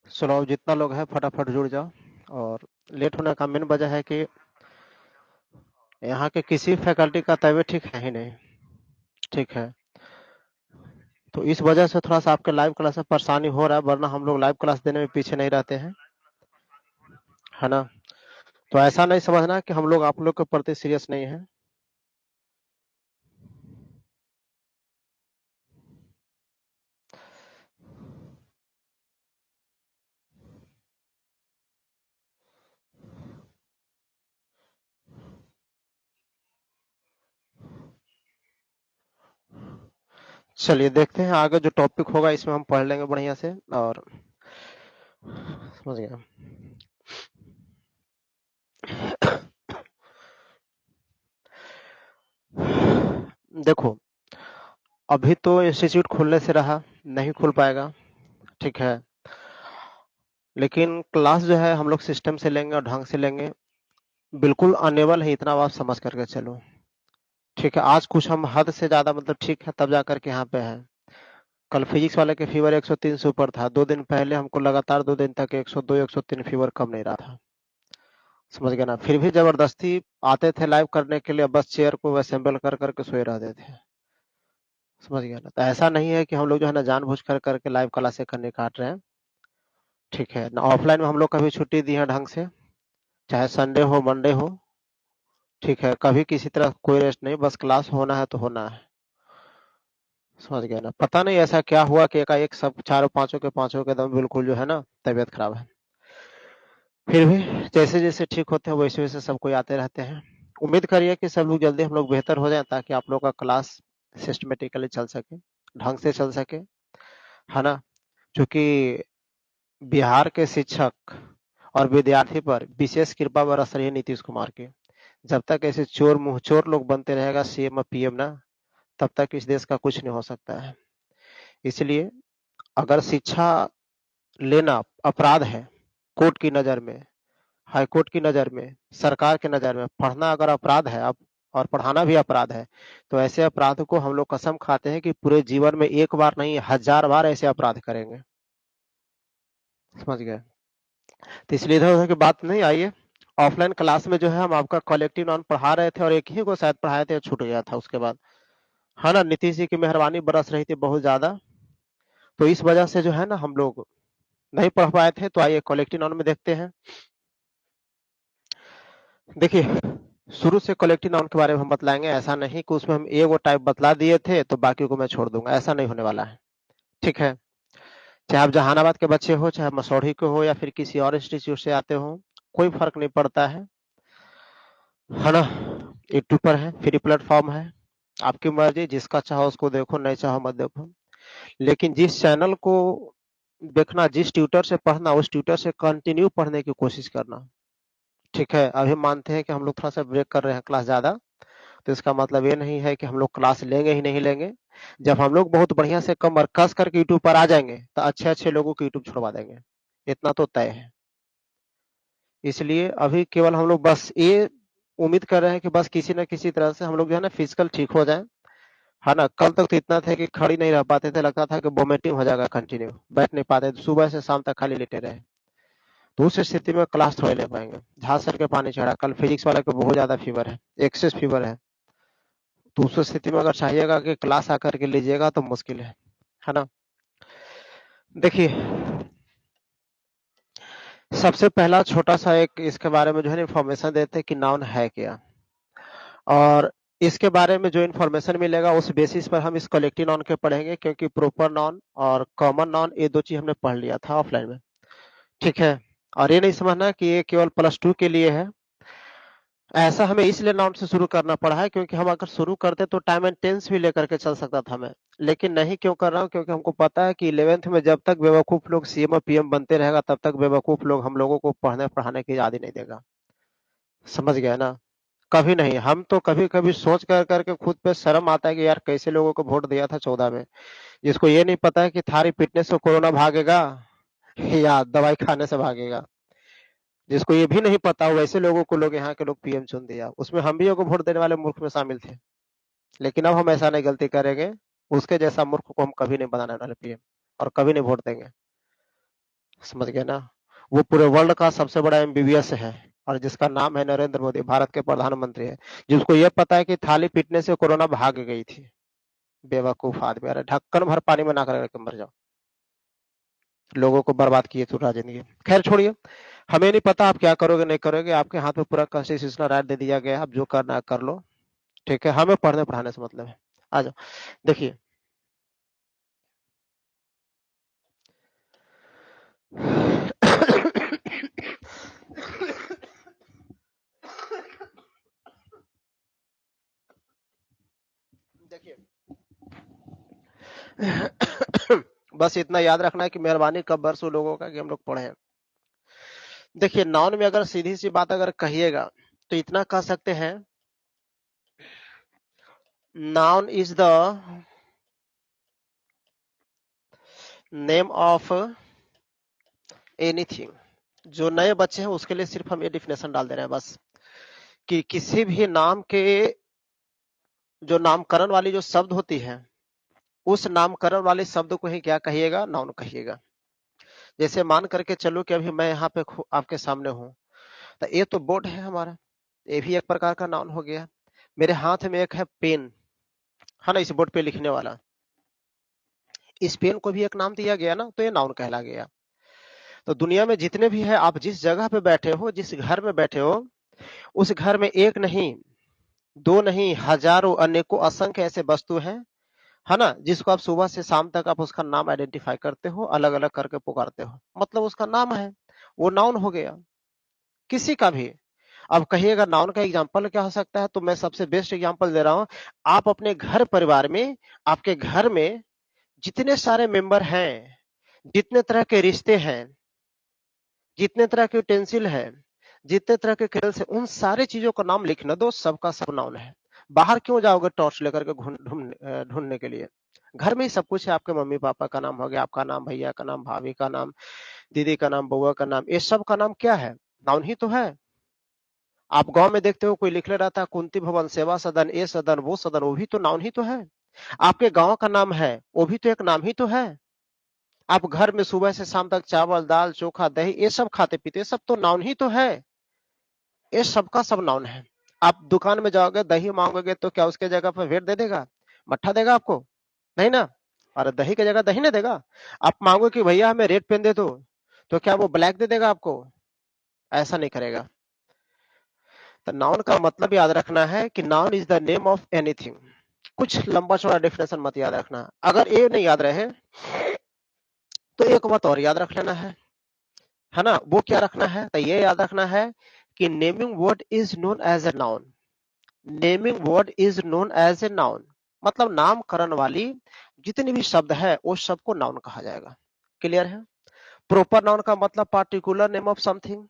चलो अब जितना लोग हैं फटाफट जुड़ जाओ। और लेट होने का मेन वजह है कि यहाँ के किसी फैकल्टी का तबीयत ठीक है ही नहीं। ठीक है। तो इस वजह से थोड़ा सा आपके लाइव क्लास में परेशानी हो रहा है, वरना हम लोग लाइव क्लास देने में पीछे नहीं रहते हैं। है ना? तो ऐसा नहीं समझना कि हम लोग आप लोग के प्रति सीरियस नहीं है। चलिए देखते हैं आगे जो टॉपिक होगा इसमें हम पढ़ लेंगे बढ़िया से। और समझ गया। देखो, अभी तो इंस्टीट्यूट खुलने से रहा, नहीं खुल पाएगा। ठीक है। लेकिन क्लास जो है हम लोग सिस्टम से लेंगे और ढंग से लेंगे। बिल्कुल अनेबल है, इतना बात समझ करके चलो। ठीक है, आज कुछ हम हद से ज्यादा मतलब ठीक है तब जा करके यहाँ पे है। कल फिजिक्स वाले के फीवर 103 से ऊपर था, 2 दिन पहले हमको लगातार 2 दिन तक 102 103 फीवर कम नहीं रहा था। समझ गए ना? फिर भी जबरदस्ती आते थे लाइव करने के लिए, बस चेयर को असेंबल कर करके सोए रहते थे। समझ गया ना? तो ऐसा नहीं है कि हम लोग जो है ना जानबूझ कर करके लाइव क्लासे करने काट रहे हैं। ठीक है ना? ऑफलाइन में हम लोग कभी छुट्टी दी है ढंग से, चाहे संडे हो मंडे हो। ठीक है, कभी किसी तरह कोई रेस्ट नहीं, बस क्लास होना है तो होना है। समझ गए ना? पता नहीं ऐसा क्या हुआ कि एकाएक सब चारों पांचों के पांचों के दम बिल्कुल जो है ना तबीयत खराब है। फिर भी जैसे जैसे ठीक होते हैं वैसे वैसे सब कोई आते रहते हैं। उम्मीद करिए कि सब लोग जल्दी हम लोग बेहतर हो जाएं, ताकि आप लोग का क्लास सिस्टमेटिकली चल सके, ढंग से चल सके। है ना? क्योंकि बिहार के शिक्षक और विद्यार्थी पर विशेष कृपा बरस रही है नीतीश कुमार की। जब तक ऐसे चोर मुंहचोर लोग बनते रहेगा सीएम और पीएम ना, तब तक इस देश का कुछ नहीं हो सकता है। इसलिए अगर शिक्षा लेना अपराध है कोर्ट की नजर में, हाई कोर्ट की नजर में, सरकार की नजर में पढ़ना अगर अपराध है अब, और पढ़ाना भी अपराध है, तो ऐसे अपराध को हम लोग कसम खाते हैं कि पूरे जीवन में एक बार नहीं 1000 बार ऐसे अपराध करेंगे। समझ गए? तो इसलिए इधर उधर की बात नहीं। आइए, ऑफलाइन क्लास में जो है हम आपका कलेक्टिव नॉन पढ़ा रहे थे, और एक ही को शायद पढ़ाए थे, छूट गया था उसके बाद। है ना? नीतीश जी की मेहरबानी बरस रही थी बहुत ज्यादा। तो इस वजह से जो है ना हम लोग नहीं पढ़ पाए थे। तो आइए कलेक्टिव नॉन में देखते हैं। देखिए, शुरू से कलेक्टिव नाउन के बारे में हम बतलाएंगे। ऐसा नहीं कि उसमें हम ए वो टाइप बतला दिए थे तो बाकी को मैं छोड़ दूंगा, ऐसा नहीं होने वाला है। ठीक है? चाहे आप जहानाबाद के बच्चे हो, चाहे मसौढ़ी के हो, या फिर किसी और इंस्टीट्यूट से आते हो, कोई फर्क नहीं पड़ता है ना? यूट्यूब पर है, फ्री प्लेटफॉर्म है, आपकी मर्जी, जिसका चाहो उसको देखो, नहीं चाहो मत देखो। लेकिन जिस चैनल को देखना, जिस ट्यूटर से पढ़ना, उस ट्यूटर से कंटिन्यू पढ़ने की कोशिश करना। ठीक है? अभी मानते हैं कि हम लोग थोड़ा सा ब्रेक कर रहे हैं क्लास ज्यादा, तो इसका मतलब ये नहीं है कि हम लोग क्लास लेंगे ही नहीं लेंगे। जब हम लोग बहुत बढ़िया से कमर कस करके यूट्यूब पर आ जाएंगे तो अच्छे अच्छे लोगों को यूट्यूब छुड़वा देंगे, इतना तो तय है। इसलिए अभी केवल हम लोग बस ये उम्मीद कर रहे हैं कि बस किसी न किसी तरह से हम लोग जो है ना फिजिकल ठीक हो जाए। है ना? कल तक तो इतना था कि खड़ी नहीं रह पाते थे, लगता था कि वोमिटिंग हो जाएगा, कंटिन्यू बैठ नहीं पाते थे, सुबह से शाम तक खाली लेटे रहे। तो उस स्थिति में क्लास थोड़े ले पाएंगे, झांस सर के पानी चढ़ा। कल फिजिक्स वाला को बहुत ज्यादा फीवर है, एक्सेस फीवर है। तो उस स्थिति में अगर चाहिएगा कि क्लास आकर के लीजिएगा तो मुश्किल है ना? देखिए, सबसे पहला छोटा सा एक इसके बारे में जो है इन्फॉर्मेशन देते हैं कि नाउन है क्या, और इसके बारे में जो इन्फॉर्मेशन मिलेगा उस बेसिस पर हम इस कलेक्टिव नाउन के पढ़ेंगे, क्योंकि प्रॉपर नाउन और कॉमन नाउन ये दो चीज हमने पढ़ लिया था ऑफलाइन में। ठीक है? और ये नहीं समझना कि ये केवल +2 के लिए है। ऐसा हमें इसलिए नाउन से शुरू करना पड़ा है क्योंकि हम अगर शुरू करते तो टाइम एंड टेंस भी लेकर के चल सकता था मैं। लेकिन नहीं क्यों कर रहा हूँ, क्योंकि हमको पता है कि 11th में जब तक बेवकूफ लोग सीएम और पीएम बनते रहेगा तब तक बेवकूफ लोग हम लोगों को पढ़ने पढ़ाने की आदि नहीं देगा। समझ गया ना? कभी नहीं। हम तो कभी कभी सोच कर करके खुद पे शर्म आता है कि यार कैसे लोगों को वोट दिया था 14 में, जिसको ये नहीं पता है कि थारी फिटनेस से कोरोना भागेगा या दवाई खाने से भागेगा। जिसको ये भी नहीं पता, वैसे लोगों को लोग यहाँ के लोग पीएम चुन दिया, उसमें हम भी को वोट देने वाले मूर्ख में शामिल थे। लेकिन अब हम ऐसा नहीं गलती करेंगे, उसके जैसा मूर्ख को हम कभी नहीं बनाने वाले पीएम, और कभी नहीं वोट देंगे। समझ गए ना। वो पूरे वर्ल्ड का सबसे बड़ा एमबीबीएस है और जिसका नाम है नरेंद्र मोदी, भारत के प्रधानमंत्री है, जिसको ये पता है कि थाली पीटने से कोरोना भाग गई थी। बेवकूफ आदमी, अरे ढक्कन भर पानी में ना कर मर जाओ। लोगों को बर्बाद किए पूरा जिंदगी। खैर छोड़िए, हमें नहीं पता आप क्या करोगे नहीं करोगे, आपके हाथ में पूरा कॉन्स्टिट्यूशनल राइट दे दिया गया है, आप जो करना है कर लो। ठीक है, हमें पढ़ने पढ़ाने से मतलब है। आ जाओ, देखिए। देखिए, बस इतना याद रखना है कि मेहरबानी कब बरसों लोगों का कि हम लोग पढ़े। देखिए, नाउन में अगर सीधी सी बात अगर कहिएगा तो इतना कह सकते हैं, noun is the name of anything. जो नए बच्चे हैं उसके लिए सिर्फ हम ये डिफिनेशन डाल दे रहे हैं बस, कि किसी भी नाम के जो नामकरण वाली जो शब्द होती है, उस नामकरण वाले शब्द को ही क्या कहिएगा, नाउन कहिएगा। जैसे मान करके चलो कि अभी मैं यहाँ पे आपके सामने हूँ, तो ये तो बोर्ड है हमारा, ये भी एक प्रकार का नाउन हो गया। मेरे हाथ में एक है पेन, है ना, इस बोर्ड पे लिखने वाला, इस पेन को भी एक नाम दिया गया ना, तो ये नाउन कहला गया। तो दुनिया में जितने भी है, आप जिस जगह पे बैठे हो, जिस घर में बैठे हो, उस घर में एक नहीं, दो नहीं, हजारों अनेकों असंख्य ऐसे वस्तु हैं, है ना, जिसको आप सुबह से शाम तक आप उसका नाम आइडेंटिफाई करते हो, अलग अलग करके पुकारते हो, मतलब उसका नाम है, वो नाउन हो गया किसी का भी। अब कहिएगा नाउन का एग्जांपल क्या हो सकता है, तो मैं सबसे बेस्ट एग्जांपल दे रहा हूं। आप अपने घर परिवार में, आपके घर में जितने सारे मेंबर हैं, जितने तरह के रिश्ते हैं, जितने तरह के यूटेंसिल है, जितने तरह के खेल से, उन सारे चीजों का नाम लिखना दो, सबका सब नाउन है। बाहर क्यों जाओगे टॉर्च लेकर के ढूंढने के लिए? घर में ही सब कुछ है, आपके मम्मी पापा का नाम हो गया, आपका नाम, भैया का नाम, भाभी का नाम, दीदी का नाम, बुआ का नाम, ये सब का नाम क्या है, नाउन ही तो है। आप गांव में देखते हो कोई लिखले रहता है कुंती भवन, सेवा सदन, ये सदन, वो सदन, वो भी तो नाउन ही तो है। आपके गांव का नाम है, वो भी तो एक नाम ही तो है। आप घर में सुबह से शाम तक चावल दाल चोखा दही ये सब खाते पीते, सब तो नाउन ही तो है। ये सबका सब नाउन है। आप दुकान में जाओगे, दही मांगोगे, तो क्या उसके जगह पर वेट दे देगा, मट्ठा देगा आपको? नहीं ना। और दही की जगह दही नहीं देगा। आप मांगो कि भैया हमें रेड पेन दे दो, तो क्या वो ब्लैक दे देगा आपको? ऐसा नहीं करेगा। तो नाउन का मतलब याद रखना है कि noun is the name of anything. कुछ लंबा चौड़ा डेफिनेशन मत याद रखना। अगर ये नहीं याद रहे तो एक बात और याद रख लेना है ना। वो क्या रखना है, तो ये याद रखना है कि naming word is known as a noun. Naming word is known as a noun, मतलब नामकरण वाली जितनी भी शब्द है उस सबको नाउन कहा जाएगा। क्लियर है? प्रॉपर नाउन का मतलब पार्टिकुलर नेम ऑफ समथिंग।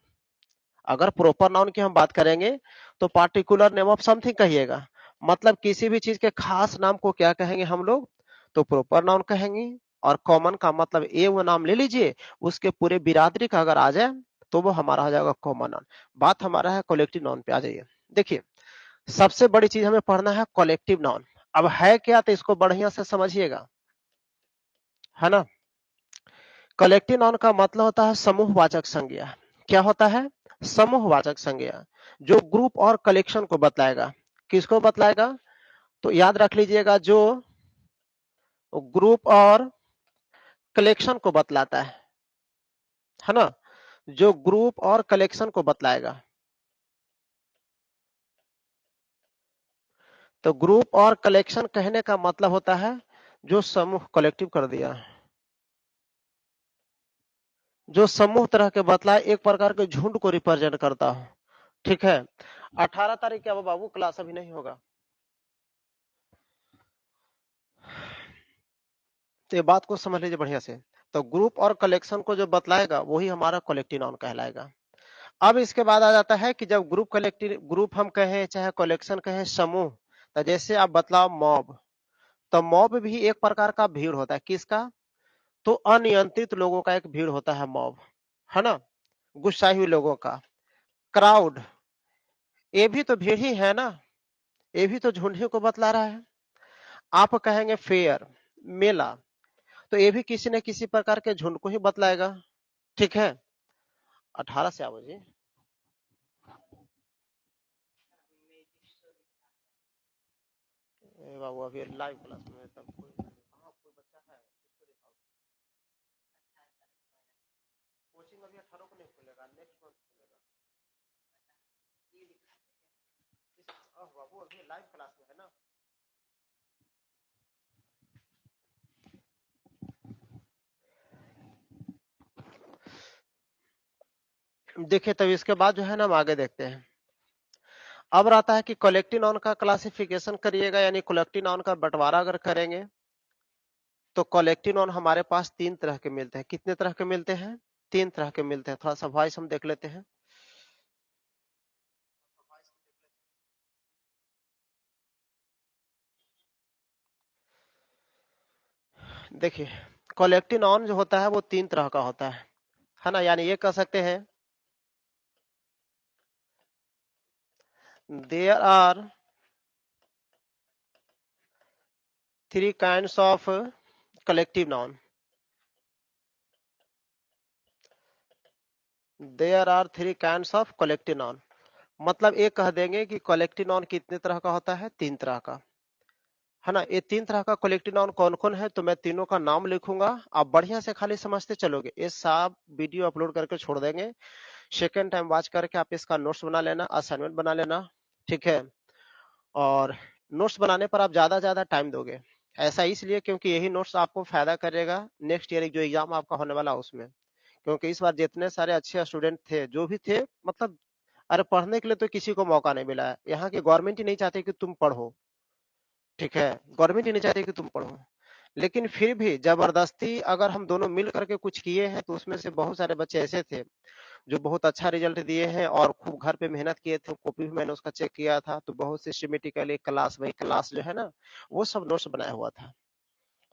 अगर प्रॉपर नाउन की हम बात करेंगे तो पार्टिकुलर नेम ऑफ समथिंग कहिएगा, मतलब किसी भी चीज के खास नाम को क्या कहेंगे हम लोग, तो प्रॉपर नाउन कहेंगे। और कॉमन का मतलब ए वो नाम ले लीजिए, उसके पूरे बिरादरी का अगर आ जाए तो वो हमारा हो जाएगा कॉमन नाउन। बात हमारा है कलेक्टिव नाउन पे। आ जाइए, देखिए सबसे बड़ी चीज हमें पढ़ना है कलेक्टिव नाउन। अब है क्या, तो इसको बढ़िया से समझिएगा, है ना। कलेक्टिव नाउन का मतलब होता है समूहवाचक संज्ञा। क्या होता है? समूहवाचक संज्ञा, जो ग्रुप और कलेक्शन को बतलाएगा। किसको बतलाएगा? तो याद रख लीजिएगा, जो ग्रुप और कलेक्शन को बतलाता है ना, जो ग्रुप और कलेक्शन को बतलाएगा। तो ग्रुप और कलेक्शन कहने का मतलब होता है जो समूह, कलेक्टिव कर दिया, जो समूह तरह के बतलाए, एक प्रकार के झुंड को रिप्रेजेंट करता हो। ठीक है, 18 तारीख क्या बाबू क्लास अभी नहीं होगा, तो ये बात को समझ लीजिए बढ़िया से। तो ग्रुप और कलेक्शन को जो बतलाएगा वही हमारा कलेक्टिव नाउन कहलाएगा। अब इसके बाद आ जाता है कि जब ग्रुप कलेक्टिव, ग्रुप हम कहें चाहे कलेक्शन कहें, समूह, तो जैसे आप बतलाओ मॉब, तो मॉब भी एक प्रकार का भीड़ होता है। किसका? तो अनियंत्रित लोगों का एक भीड़ होता है मॉब, है ना, गुस्साए हुए लोगों का। क्राउड, ये भी तो भीड़ ही है ना, ये भी तो झुंड ही को बतला रहा है। आप कहेंगे फेयर, मेला, तो ये भी किसी न किसी प्रकार के झुंड को ही बतलाएगा। ठीक है, 18 से आओ जी। बाबू अभी लाइव क्लास में तब कोई बच्चा है किसको दिखाओ। कोचिंग अभी 18 को नहीं खुलेगा, नेक्स्ट मंथ खुलेगा। बाबू अभी लाइव क्लास में है ना। देखिए तब इसके बाद जो है ना हम आगे देखते हैं। अब रहता है कि कलेक्टिव नाउन का क्लासिफिकेशन करिएगा, यानी कलेक्टिव नाउन का बंटवारा अगर करेंगे तो कलेक्टिव नाउन हमारे पास 3 तरह के मिलते हैं। कितने तरह के मिलते हैं? 3 तरह के मिलते हैं। थोड़ा सा वॉइस हम देख लेते हैं। देखिए कलेक्टिव नाउन जो होता है वो 3 तरह का होता है ना। यानी ये कह सकते हैं there are 3 kinds of collective noun. There are 3 kinds of collective noun. मतलब ये कह देंगे कि कलेक्टिव नाउन कितने तरह का होता है? 3 तरह का, है ना। ये 3 तरह का कलेक्टिव नाउन कौन कौन है तो मैं तीनों का नाम लिखूंगा, आप बढ़िया से खाली समझते चलोगे। ये सब वीडियो अपलोड करके छोड़ देंगे, सेकेंड टाइम वॉच करके आप इसका नोट्स बना लेना, असाइनमेंट बना लेना, ठीक है। और नोट्स बनाने पर आप ज्यादा ज्यादा टाइम दोगे, ऐसा इसलिए क्योंकि यही नोट्स आपको फायदा करेगा नेक्स्ट ईयर जो एग्जाम आपका होने वाला उसमें। क्योंकि इस बार जितने सारे अच्छे स्टूडेंट थे जो भी थे, मतलब अरे पढ़ने के लिए तो किसी को मौका नहीं मिला है। यहाँ की गवर्नमेंट ही नहीं चाहती कि तुम पढ़ो, ठीक है। गवर्नमेंट ही नहीं चाहती कि तुम पढ़ो, लेकिन फिर भी जबरदस्ती अगर हम दोनों मिल करके कुछ किए हैं तो उसमें से बहुत सारे बच्चे ऐसे थे जो बहुत अच्छा रिजल्ट दिए हैं और खूब घर पे मेहनत किए थे। कॉपी भी मैंने उसका चेक किया था, तो बहुत सिस्टमेटिकली क्लास बाई क्लास जो है ना वो सब नोट्स बनाया हुआ था।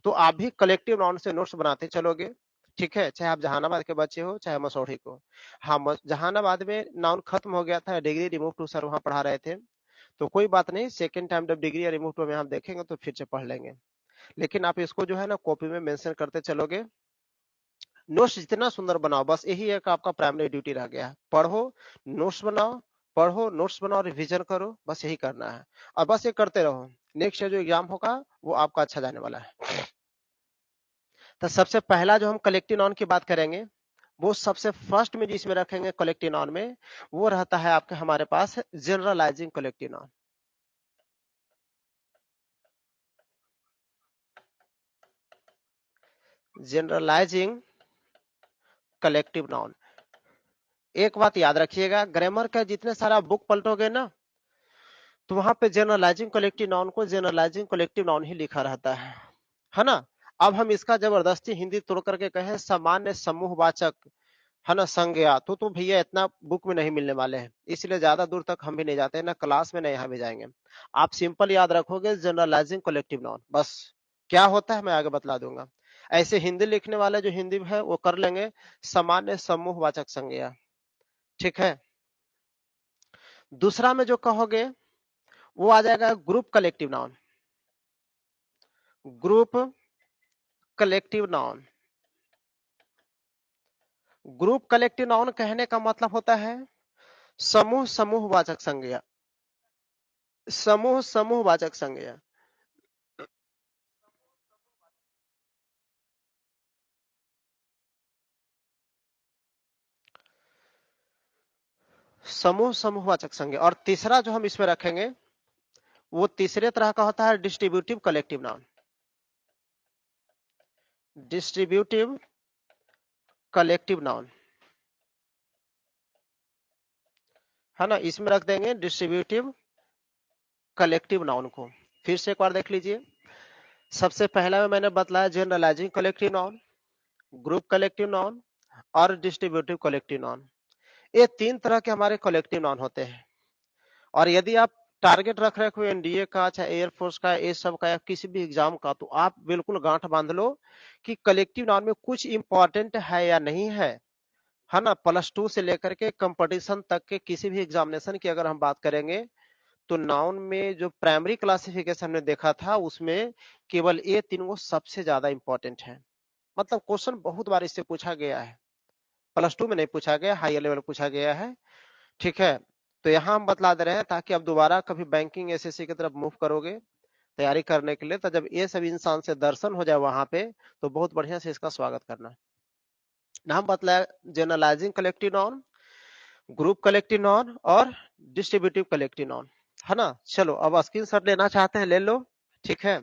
तो आप भी कलेक्टिव नाउन से नोट्स बनाते चलोगे, ठीक है। चाहे आप जहानाबाद के बच्चे हो चाहे मसौढ़ी को। हाँ जहानाबाद में नाउन खत्म हो गया था, डिग्री रिमूव टू सर वहां पढ़ा रहे थे, तो कोई बात नहीं, सेकंड टाइम जब डिग्री रिमूव टू में हम देखेंगे तो फिर से पढ़ लेंगे। लेकिन आप इसको जो है ना कॉपी में मेंशन करते चलोगे। नोट्स जितना सुंदर बनाओ, बस यही एक आपका प्राइमरी ड्यूटी रह गया है। पढ़ो, नोट्स बनाओ, पढ़ो, नोट्स बनाओ, रिवीजन करो, बस यही करना है। और बस ये करते रहो, नेक्स्ट ईयर जो एग्जाम होगा वो आपका अच्छा जाने वाला है। तो सबसे पहला जो हम कलेक्टिव नाउन की बात करेंगे, वो सबसे फर्स्ट में जिसमें रखेंगे कलेक्टिव नाउन में, वो रहता है आपके हमारे पास generalising collective noun. Generalising collective noun. एक बात याद रखिएगा, ग्रामर का जितने सारा बुक पलटोगे ना तो वहां पे जनरलाइजिंग कलेक्टिव नाउन को जनरलाइजिंग कलेक्टिव नाउन ही लिखा रहता है ना। अब हम इसका जबरदस्ती हिंदी तोड़ करके कहें सामान्य समूहवाचक, है ना, संज्ञा, तो भैया इतना बुक में नहीं मिलने वाले हैं, इसलिए ज्यादा दूर तक हम भी नहीं जाते, ना क्लास में ना यहाँ भी जाएंगे। आप सिंपल याद रखोगे जनरलाइजिंग कलेक्टिव नाउन, बस क्या होता है मैं आगे बतला दूंगा। ऐसे हिंदी लिखने वाले जो हिंदी है वो कर लेंगे सामान्य समूहवाचक संज्ञा, ठीक है। दूसरा में जो कहोगे वो आ जाएगा group collective noun. Group collective noun. Group collective noun कहने का मतलब होता है समूह समूहवाचक संज्ञा। समूह समूहवाचक संज्ञा। समूह समूहवाचक संज्ञा। और तीसरा जो हम इसमें रखेंगे वो तीसरे तरह का होता है distributive collective noun. Distributive collective noun, है ना, इसमें रख देंगे डिस्ट्रीब्यूटिव कलेक्टिव नाउन को। फिर से एक बार देख लीजिए। सबसे पहला में मैंने बतलाया generalizing collective noun, group collective noun और डिस्ट्रीब्यूटिव कलेक्टिव नाउन। ये 3 तरह के हमारे कलेक्टिव नाउन होते हैं। और यदि आप टारगेट रख रहे हो एनडीए का, चाहे एयरफोर्स का, ये सब का, या किसी भी एग्जाम का, तो आप बिल्कुल गांठ बांध लो कि कलेक्टिव नाउन में कुछ इंपॉर्टेंट है या नहीं है ना। +2 से लेकर के कंपटीशन तक के किसी भी एग्जामिनेशन की अगर हम बात करेंगे तो नाउन में जो प्राइमरी क्लासिफिकेशन हमने देखा था उसमें केवल ये 3 सबसे ज्यादा इंपॉर्टेंट है। मतलब क्वेश्चन बहुत बार इससे पूछा गया है, +2 में नहीं पूछा गया, हायर लेवल पूछा गया है। ठीक है, तो यहाँ हम बतला दे रहे हैं ताकि अब दोबारा कभी बैंकिंग एसएससी की तरफ मूव करोगे तैयारी करने के लिए, तो जब ये सब इंसान से दर्शन हो जाए वहां पे, तो बहुत बढ़िया से इसका स्वागत करना। हम बतलाया generalizing collective noun, group collective noun और डिस्ट्रीब्यूटिव कलेक्टिव नाउन, है ना। चलो अब स्क्रीनशॉट लेना चाहते हैं ले लो। ठीक है,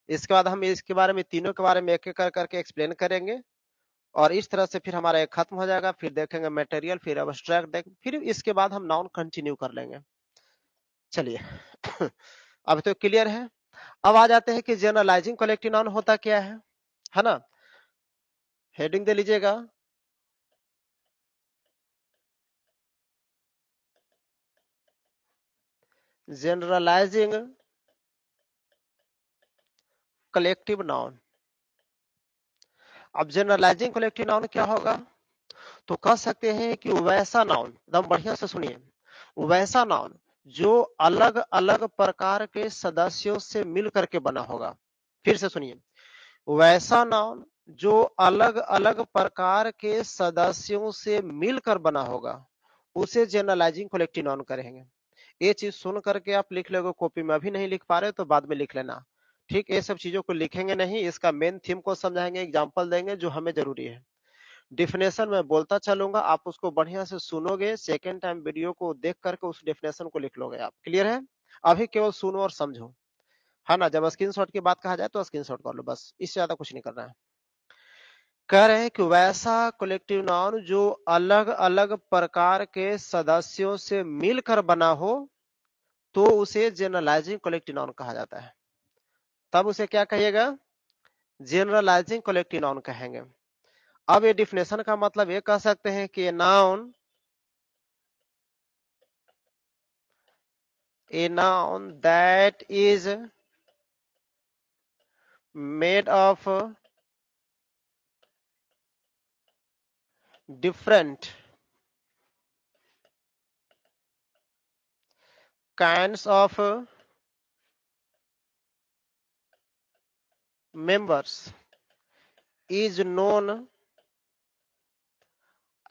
इसके बाद हम इसके बारे में तीनों के बारे में एक एक करके एक्सप्लेन करेंगे और इस तरह से फिर हमारा एक खत्म हो जाएगा। फिर देखेंगे मटेरियल, फिर एब्स्ट्रैक्ट देख, फिर इसके बाद हम नाउन कंटिन्यू कर लेंगे। चलिए अब तो क्लियर है। अब आ जाते हैं कि जनरलाइजिंग कलेक्टिव नाउन होता क्या है ना। हेडिंग दे लीजिएगा, जनरलाइजिंग कलेक्टिव नाउन। अब जनरलाइजिंग कलेक्टिव नाउन क्या होगा, तो कह सकते हैं कि वैसा नाउन, एकदम बढ़िया से सुनिए, वैसा नाउन जो अलग अलग प्रकार के सदस्यों से मिल करके बना होगा। फिर से सुनिए, वैसा नाउन जो अलग अलग प्रकार के सदस्यों से मिलकर बना होगा, उसे जनरलाइजिंग कलेक्टिव नाउन करेंगे। ये चीज सुन करके आप लिख लोगे कॉपी में, अभी नहीं लिख पा रहे तो बाद में लिख लेना। ठीक, ये सब चीजों को लिखेंगे नहीं, इसका मेन थीम को समझाएंगे, एग्जाम्पल देंगे जो हमें जरूरी है। डिफिनेशन में बोलता चलूंगा, आप उसको बढ़िया से सुनोगे, सेकेंड टाइम वीडियो को देख करके उस डिफिनेशन को लिख लोगे आप। क्लियर है, अभी केवल सुनो और समझो, है ना। जब स्क्रीनशॉट की बात कहा जाए तो स्क्रीनशॉट कर लो, बस इससे ज्यादा कुछ नहीं करना है। कह रहे हैं कि वैसा कलेक्टिव नाउन जो अलग अलग प्रकार के सदस्यों से मिलकर बना हो, तो उसे जनरलाइजिंग कलेक्टिव नाउन कहा जाता है। तब उसे क्या कहिएगा, जनरलाइजिंग कलेक्टिव नाउन कहेंगे। अब ये डिफिनेशन का मतलब ये कह सकते हैं कि noun, a noun that is made of different kinds of members is known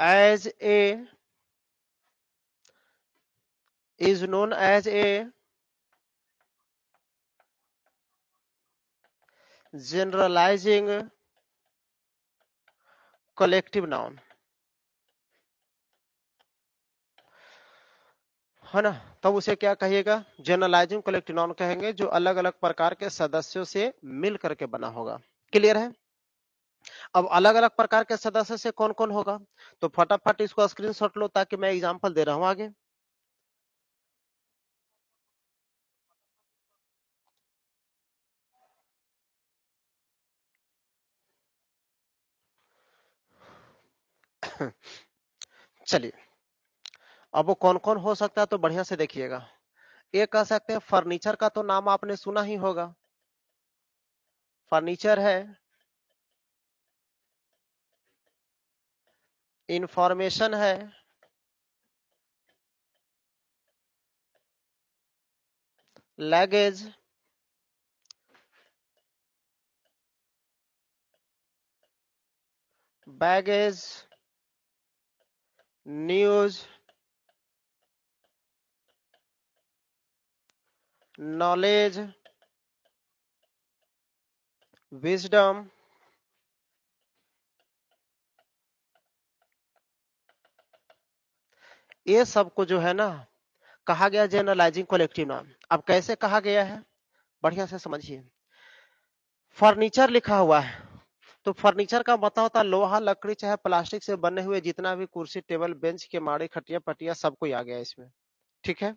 as a generalizing collective noun, है ना। तब उसे क्या कहिएगा, जनरलाइजिंग कलेक्टिव नाउन कहेंगे, जो अलग अलग प्रकार के सदस्यों से मिल करके बना होगा। क्लियर है। अब अलग अलग प्रकार के सदस्य से कौन कौन होगा, तो फटाफट इसको स्क्रीनशॉट लो ताकि मैं एग्जांपल दे रहा हूं आगे। चलिए, अब वो कौन कौन हो सकता है तो बढ़िया से देखिएगा। ये कह सकते हैं फर्नीचर का तो नाम आपने सुना ही होगा, फर्नीचर है। इंफॉर्मेशन है, luggage, baggage, news, knowledge, wisdom, ये सबको जो है ना कहा गया जनरलाइजिंग कलेक्टिव नाउन। अब कैसे कहा गया है, बढ़िया से समझिए। फर्नीचर लिखा हुआ है, तो फर्नीचर का मतलब होता है लोहा लकड़ी चाहे प्लास्टिक से बने हुए जितना भी कुर्सी टेबल बेंच के माड़े खटिया पटिया सब कोई आ गया इसमें। ठीक है,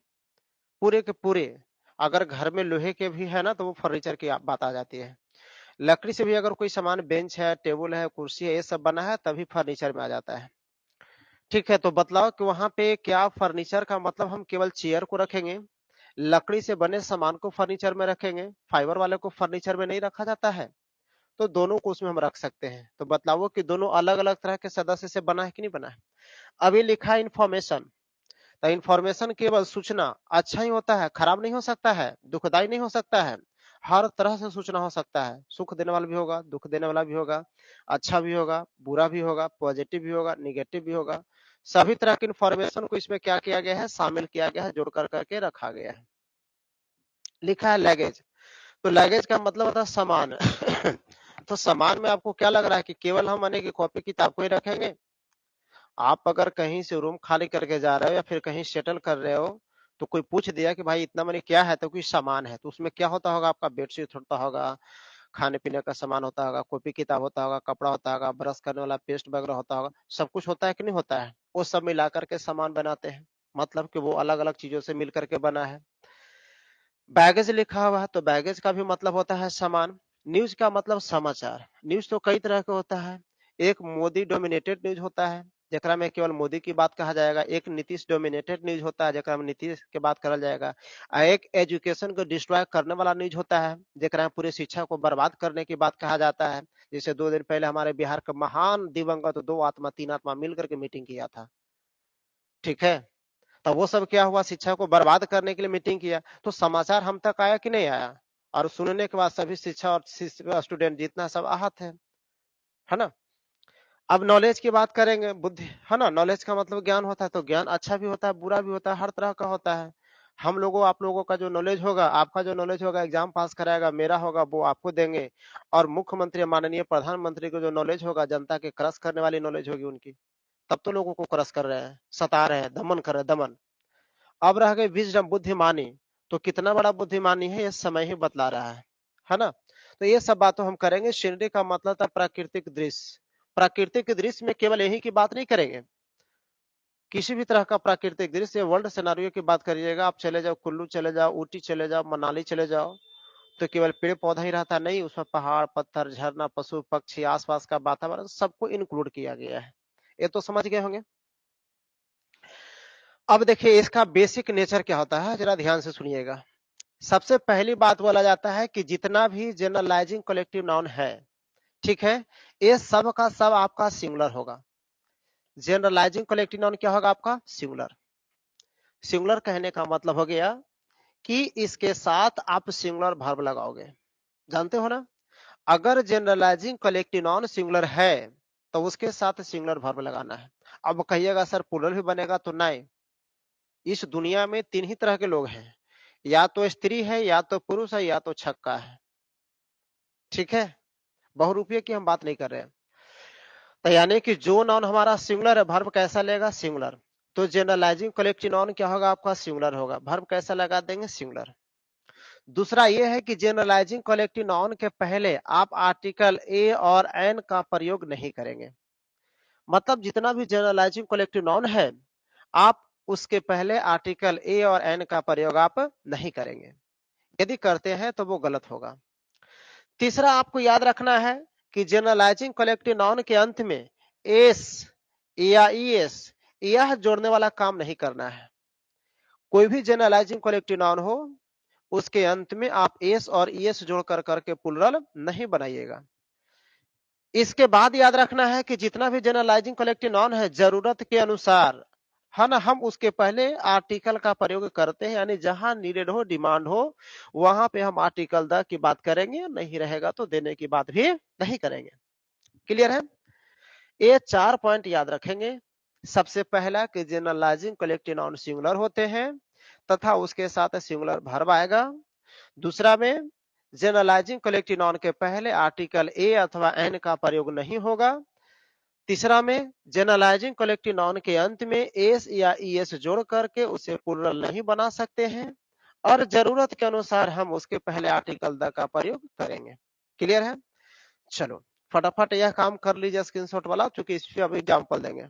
पूरे के पूरे। अगर घर में लोहे के भी है ना तो वो फर्नीचर की बात आ जाती है। लकड़ी से भी अगर कोई सामान बेंच है टेबल है कुर्सी है ये सब बना है तभी फर्नीचर में आ जाता है। ठीक है, तो बतलाओ कि वहां पे क्या फर्नीचर का मतलब हम केवल चेयर को रखेंगे, लकड़ी से बने सामान को फर्नीचर में रखेंगे, फाइबर वाले को फर्नीचर में नहीं रखा जाता है, तो दोनों को उसमें हम रख सकते हैं। तो बतलाओ कि दोनों अलग अलग तरह के सदस्य से बना है कि नहीं बना है। अभी लिखा है इंफॉर्मेशन, तो इंफॉर्मेशन केवल सूचना, अच्छा ही होता है, खराब नहीं हो सकता है, दुखदाई नहीं हो सकता है, हर तरह से सूचना हो सकता है, सुख देने वाला भी होगा, दुख देने वाला भी होगा, अच्छा भी होगा, बुरा भी होगा, पॉजिटिव भी होगा, निगेटिव भी होगा। सभी तरह की इंफॉर्मेशन को इसमें क्या किया गया है, शामिल किया गया है, जोड़ कर करके रखा गया है। लिखा है लगेज, तो लगेज का मतलब होता है सामान। तो सामान में आपको क्या लग रहा है कि केवल हम माने कि कॉपी किताब को ही रखेंगे? आप अगर कहीं से रूम खाली करके जा रहे हो या फिर कहीं सेटल कर रहे हो, तो कोई पूछ दिया कि भाई इतना मनी क्या है, तो कोई सामान है, तो उसमें क्या होता होगा, आपका बेडशीट होता होगा, खाने पीने का सामान होता होगा, कॉपी किताब होता होगा, कपड़ा होता होगा, ब्रश करने वाला पेस्ट वगैरह होता होगा, सब कुछ होता है कि नहीं होता है? वो सब मिला करके सामान बनाते हैं, मतलब कि वो अलग अलग चीजों से मिल करके बना है। बैगेज लिखा हुआ है, तो बैगेज का भी मतलब होता है सामान। न्यूज का मतलब समाचार। न्यूज तो कई तरह का होता है। एक मोदी डोमिनेटेड न्यूज होता है, जेकरा में केवल मोदी की बात कहा जाएगा। एक नीतीश डोमिनेटेड न्यूज होता है, जेकरा में नीतीश की बात करल जाएगा। एक एजुकेशन को डिस्ट्रॉय करने वाला न्यूज होता है, जेकरा में पूरी शिक्षा को बर्बाद करने की बात कहा जाता है। जैसे 2 दिन पहले हमारे बिहार का महान दिवंगत 2 आत्मा 3 आत्मा मिलकर के मीटिंग किया था, ठीक है। तो वो सब क्या हुआ, शिक्षा को बर्बाद करने के लिए मीटिंग किया, तो समाचार हम तक आया कि नहीं आया? और सुनने के बाद सभी शिक्षा और स्टूडेंट जितना सब आहत है ना। अब नॉलेज की बात करेंगे, बुद्धि है ना, नॉलेज का मतलब ज्ञान होता है, तो ज्ञान अच्छा भी होता है, बुरा भी होता है, हर तरह का होता है। हम लोगों आप लोगों का जो नॉलेज होगा, आपका जो नॉलेज होगा, एग्जाम पास कराएगा, मेरा होगा वो आपको देंगे। और मुख्यमंत्री माननीय प्रधानमंत्री को जो नॉलेज होगा, जनता के क्रश करने वाली नॉलेज होगी उनकी, तब तो लोगों को क्रश कर रहे हैं, सता रहे हैं, दमन कर रहे हैं, दमन। अब रह गई विजडम, बुद्धिमानी। तो कितना बड़ा बुद्धिमानी है, ये समय ही बतला रहा है ना। तो ये सब बातों हम करेंगे। सीनरी का मतलब था प्राकृतिक दृश्य। प्राकृतिक दृश्य में केवल यही की बात नहीं करेंगे, किसी भी तरह का प्राकृतिक दृश्य, वर्ल्ड सिनेरियो की बात करिएगा। आप चले जाओ कुल्लू, चले जाओ ऊटी, चले जाओ मनाली, चले जाओ, तो केवल पेड़ पौधा ही रहता नहीं, उसमें पहाड़, पत्थर, झरना, पशु पक्षी, आसपास का वातावरण, सबको इंक्लूड किया गया है। ये तो समझ गए होंगे। अब देखिए इसका बेसिक नेचर क्या होता है, जरा ध्यान से सुनिएगा। सबसे पहली बात बोला जाता है कि जितना भी जनरलाइजिंग कलेक्टिव नाउन है, ठीक है, ये सब का सब आपका सिंगुलर होगा। जनरलाइजिंग कलेक्टिव नाउन क्या होगा आपका? सिंगुलर। सिंगुलर कहने का मतलब हो गया कि इसके साथ आप सिंगुलर वर्ब लगाओगे, जानते हो ना। अगर जनरलाइजिंग कलेक्टिव नाउन सिंगुलर है, तो उसके साथ सिंगुलर वर्ब लगाना है। अब कहिएगा सर प्लूरल भी बनेगा, तो नहीं। इस दुनिया में 3 ही तरह के लोग हैं, या तो स्त्री है, या तो पुरुष है, या तो छक्का है, ठीक है। बहुरूपीय की हम बात नहीं कर रहे हैं। तो यानी कि जो नाउन हमारा सिंगुलर है, वर्ब कैसा लेगा? सिंगुलर। तो जनरलाइजिंग कलेक्टिव नाउन क्या होगा आपका? सिंगुलर होगा। वर्ब कैसा लगा देंगे? सिंगुलर। दूसरा ये है कि जनरलाइजिंग कलेक्टिव नाउन के पहले आप आर्टिकल ए और एन का प्रयोग नहीं करेंगे। मतलब जितना भी जनरलाइजिंग कलेक्टिव नाउन है, आप उसके पहले आर्टिकल ए और एन का प्रयोग आप नहीं करेंगे। यदि करते हैं तो वो गलत होगा। तीसरा आपको याद रखना है कि जनरलाइजिंग कलेक्टिव नाउन के अंत में एस या ईएस यह जोड़ने वाला काम नहीं करना है। कोई भी जनरलाइजिंग कलेक्टिव नाउन हो, उसके अंत में आप एस और ईएस जोड़ कर करके प्लुरल नहीं बनाइएगा। इसके बाद याद रखना है कि जितना भी जनरलाइजिंग कलेक्टिव नाउन है, जरूरत के अनुसार है ना, हम उसके पहले आर्टिकल का प्रयोग करते हैं। यानी जहां नीडेड हो, डिमांड हो, वहां पे हम आर्टिकल द की बात करेंगे, नहीं रहेगा तो देने की बात भी नहीं करेंगे। क्लियर है? ये 4 पॉइंट याद रखेंगे। सबसे पहला कि जनरलाइजिंग कलेक्टिव नाउन सिंगुलर होते हैं तथा उसके साथ सिंगुलर वर्ब आएगा। दूसरा में जनरलाइजिंग कलेक्टिव नाउन के पहले आर्टिकल ए अथवा एन का प्रयोग नहीं होगा। तीसरा में जनरलाइजिंग कलेक्टिव नाउन के अंत में एस या ईएस जोड़ करके उसे प्लुरल नहीं बना सकते हैं, और जरूरत के अनुसार हम उसके पहले आर्टिकल द का प्रयोग करेंगे। क्लियर है? चलो फटाफट यह काम कर लीजिए स्क्रीनशॉट वाला, क्योंकि इस पे अभी एग्जाम्पल देंगे।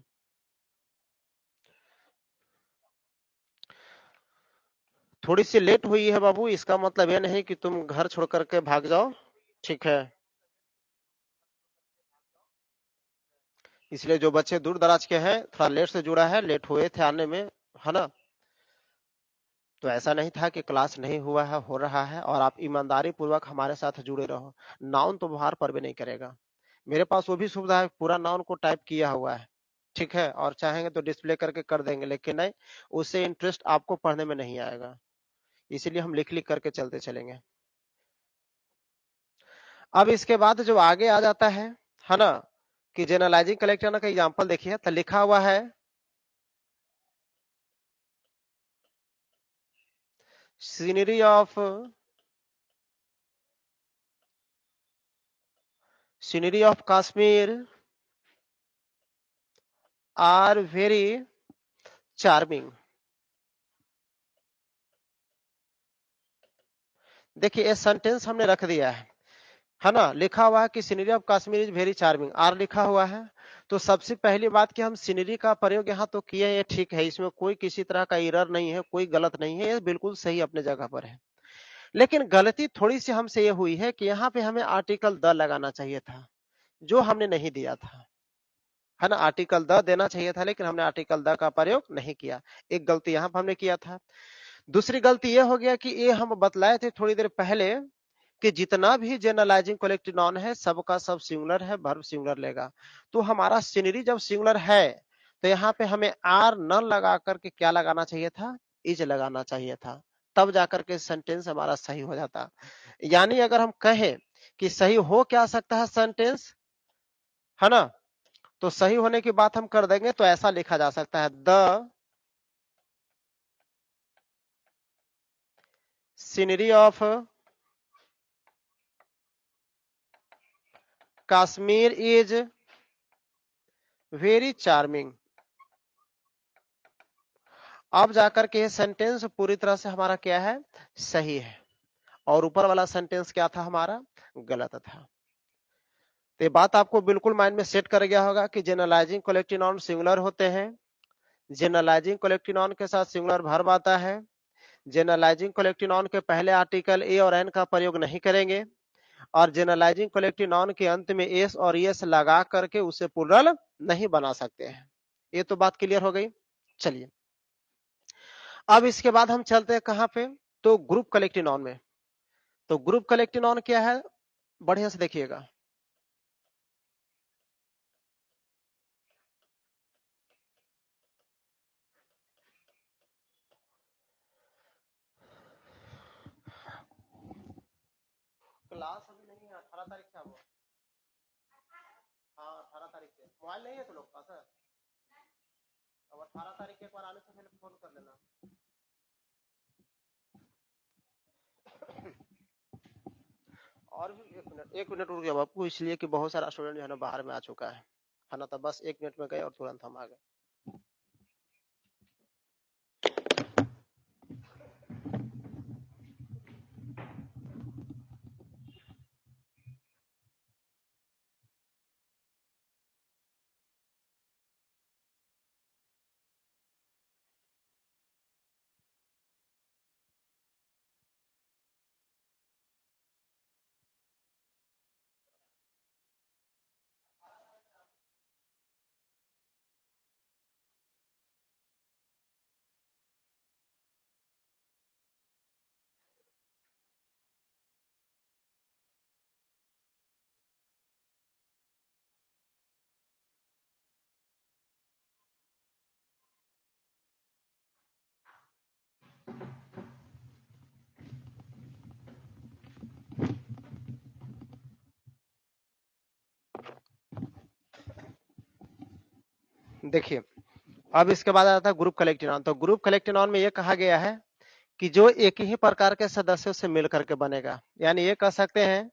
थोड़ी सी लेट हुई है बाबू, इसका मतलब यह नहीं कि तुम घर छोड़ करके भाग जाओ, ठीक है। इसलिए जो बच्चे दूर दराज के हैं, थोड़ा लेट से जुड़ा है, लेट हुए थे आने में, है ना। तो ऐसा नहीं था कि क्लास नहीं हुआ है, हो रहा है, और आप ईमानदारी पूर्वक हमारे साथ जुड़े रहो। नाउन तो बाहर पर भी नहीं करेगा। मेरे पास वो भी सुविधा है, पूरा नाउन को टाइप किया हुआ है, ठीक है, और चाहेंगे तो डिस्प्ले करके कर देंगे, लेकिन नहीं, उससे इंटरेस्ट आपको पढ़ने में नहीं आएगा। इसीलिए हम लिख लिख करके चलते चलेंगे। अब इसके बाद जो आगे आ जाता है ना, कि जनरलाइजिंग कलेक्टर का एग्जांपल देखिए, तो लिखा हुआ है scenery of Kashmir are very charming. देखिए ये सेंटेंस हमने रख दिया है ना, लिखा हुआ है कि scenery of Kashmir is very charming, are लिखा हुआ है। तो सबसे पहली बात कि हम सीनरी का प्रयोग यहाँ तो किए, ये ठीक है, इसमें कोई किसी तरह का एरर नहीं है, कोई गलत नहीं है, ये बिल्कुल सही अपने जगह पर है। लेकिन गलती थोड़ी सी हमसे ये हुई है कि यहाँ पे हमें आर्टिकल द लगाना चाहिए था, जो हमने नहीं दिया था, है ना। आर्टिकल द देना चाहिए था, लेकिन हमने आर्टिकल द का प्रयोग नहीं किया। एक गलती यहाँ पर हमने किया था। दूसरी गलती ये हो गया कि ये हम बतलाए थे थोड़ी देर पहले कि जितना भी जनरलाइजिंग कलेक्टिव नाउन है सबका सब सिंगुलर है, वर्ब सिंगुलर लेगा। तो हमारा सीनरी जब सिंगुलर है तो यहाँ पे हमें आर नन लगा करके क्या लगाना चाहिए था, इज लगाना चाहिए था, तब जाकर के सेंटेंस हमारा सही हो जाता। यानी अगर हम कहें कि सही हो क्या सकता है सेंटेंस, है ना, तो सही होने की बात हम कर देंगे तो ऐसा लिखा जा सकता है, the scenery of Kashmir is very charming. अब जाकर के ये सेंटेंस पूरी तरह से हमारा क्या है, सही है, और ऊपर वाला सेंटेंस क्या था हमारा, गलत था। तो ये बात आपको बिल्कुल माइंड में सेट कर गया होगा कि जनरलाइजिंग कलेक्टिव नाउन सिंगुलर होते हैं, जनरलाइजिंग कलेक्टिव नाउन के साथ सिंगुलर वर्ब आता है, जनरलाइजिंग कलेक्टिव नाउन के पहले आर्टिकल ए और एन का प्रयोग नहीं करेंगे, और जनरलाइजिंग कलेक्टिव नाउन के अंत में एस और एस लगा करके उसे प्लुरल नहीं बना सकते हैं। ये तो बात क्लियर हो गई। चलिए अब इसके बाद हम चलते हैं कहां पे, तो ग्रुप कलेक्टिव नाउन में। तो ग्रुप कलेक्टिव नाउन क्या है, बढ़िया से देखिएगा। क्लास अभी नहीं है, 18 तारीख से हुआ। हाँ 18 तारीख से। मोबाइल नहीं है तो लोग पास है, अब 18 तारीख एक बार आने से पहले फोन कर लेना। और भी 1 मिनट रुक जाओ आपको, इसलिए कि बहुत सारा स्टूडेंट जो है ना बाहर में आ चुका है ना, तो बस 1 मिनट में गए और तुरंत हम आ गए। देखिए अब इसके बाद आता है ग्रुप कलेक्टिव नाउन। तो ग्रुप कलेक्टिव नाउन में ये कहा गया है कि जो एक ही प्रकार के सदस्यों से मिल करके बनेगा, यानी ये कह सकते हैं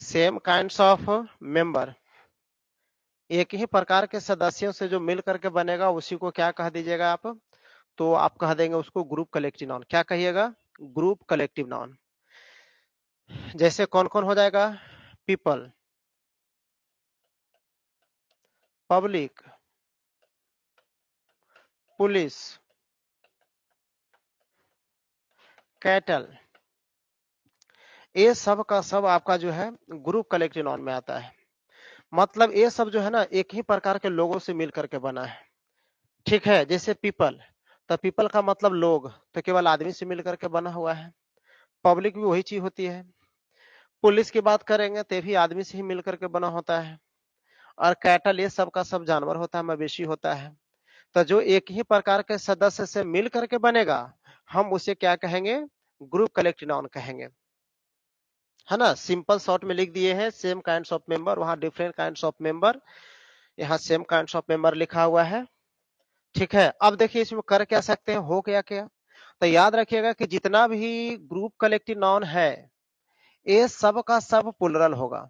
सेम काइंड्स ऑफ मेंबर, एक ही प्रकार के सदस्यों से जो मिल करके बनेगा उसी को क्या कह दीजिएगा आप, तो आप कह देंगे उसको ग्रुप कलेक्टिव नाउन। क्या कहिएगा, ग्रुप कलेक्टिव नाउन। जैसे कौन कौन हो जाएगा, पीपल, पब्लिक, पुलिस, कैटल, ये सब का सब आपका जो है ग्रुप कलेक्टिव नाउन में आता है। मतलब ये सब जो है ना एक ही प्रकार के लोगों से मिल करके बना है, ठीक है। जैसे पीपल, तो पीपल का मतलब लोग, तो केवल आदमी से मिल करके बना हुआ है। पब्लिक भी वही चीज होती है। पुलिस की बात करेंगे तो भी आदमी से ही मिल करके बना होता है। और कैटल ये सब का सब जानवर होता है, मवेशी होता है। तो जो एक ही प्रकार के सदस्य से मिल करके बनेगा हम उसे क्या कहेंगे, ग्रुप कलेक्टिव नाउन कहेंगे, है ना। सिंपल शॉर्ट में लिख दिए हैं, सेम काइंड्स ऑफ मेंबर, वहां डिफरेंट काइंड्स ऑफ मेंबर, यहाँ सेम काइंड्स ऑफ मेंबर लिखा हुआ है। ठीक है, अब देखिए इसमें कर क्या सकते हैं, हो क्या क्या। तो याद रखिएगा कि जितना भी ग्रुप कलेक्टिव नाउन है ये सब का सब प्लुरल होगा।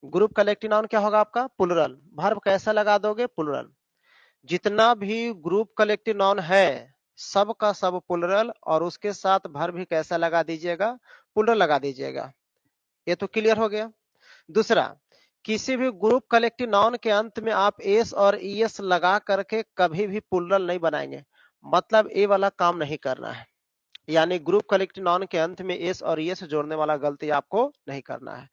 ग्रुप कलेक्टिव नाउन क्या होगा आपका, प्लुरल। वर्ब कैसा लगा दोगे, प्लुरल। जितना भी ग्रुप कलेक्टिव नाउन है सब का सब प्लुरल, और उसके साथ वर्ब भी कैसा लगा दीजिएगा, प्लुरल लगा दीजिएगा। ये तो क्लियर हो गया। दूसरा, किसी भी ग्रुप कलेक्टिव नाउन के अंत में आप एस और ईएस लगा करके कभी भी प्लुरल नहीं बनाएंगे, मतलब ये वाला काम नहीं करना है। यानी ग्रुप कलेक्टिव नाउन के अंत में एस और ईएस जोड़ने वाला गलती आपको नहीं करना है।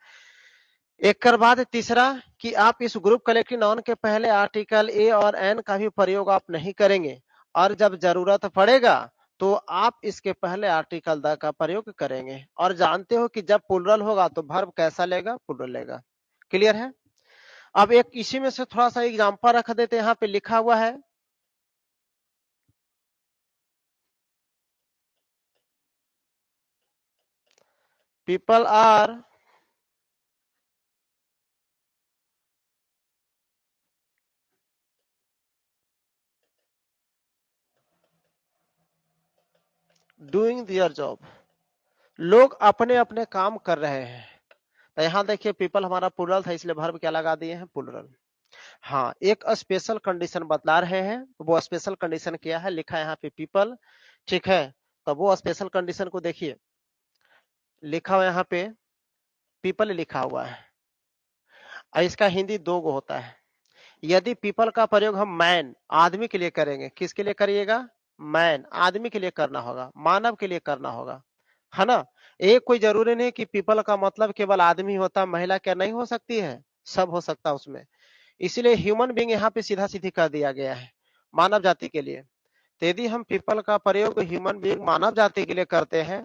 एक कर बाद तीसरा, कि आप इस ग्रुप कलेक्टिव नाउन के पहले आर्टिकल ए और एन का भी प्रयोग आप नहीं करेंगे, और जब जरूरत पड़ेगा तो आप इसके पहले आर्टिकल द का प्रयोग करेंगे। और जानते हो कि जब प्लुरल होगा तो वर्ब कैसा लेगा, प्लुरल लेगा। क्लियर है। अब एक इसी में से थोड़ा सा एग्जांपल रख देते हैं, यहाँ पे लिखा हुआ है, people are doing their job, लोग अपने अपने काम कर रहे हैं। तो यहाँ देखिए पीपल हमारा प्लुरल था, इसलिए वर्ब क्या लगा दिए हैं, प्लुरल। हाँ, एक स्पेशल कंडीशन बतला रहे हैं, तो वो स्पेशल कंडीशन क्या है, लिखा है यहाँ पे पीपल। ठीक है, तो वो स्पेशल कंडीशन को देखिए, लिखा हुआ यहाँ पे पीपल लिखा हुआ है, और इसका हिंदी दो गो होता है। यदि पीपल का प्रयोग हम मैन आदमी के लिए करेंगे, किसके लिए करिएगा, मैन आदमी के लिए करना होगा, मानव के लिए करना होगा, है ना। एक कोई जरूरी नहीं कि पीपल का मतलब केवल आदमी होता, महिला क्या नहीं हो सकती है, सब हो सकता है उसमें। इसलिए ह्यूमन बीइंग यहाँ पे सीधा सीधी कर दिया गया है, मानव जाति के लिए। तो यदि हम पीपल का प्रयोग ह्यूमन बीइंग मानव जाति के लिए करते हैं,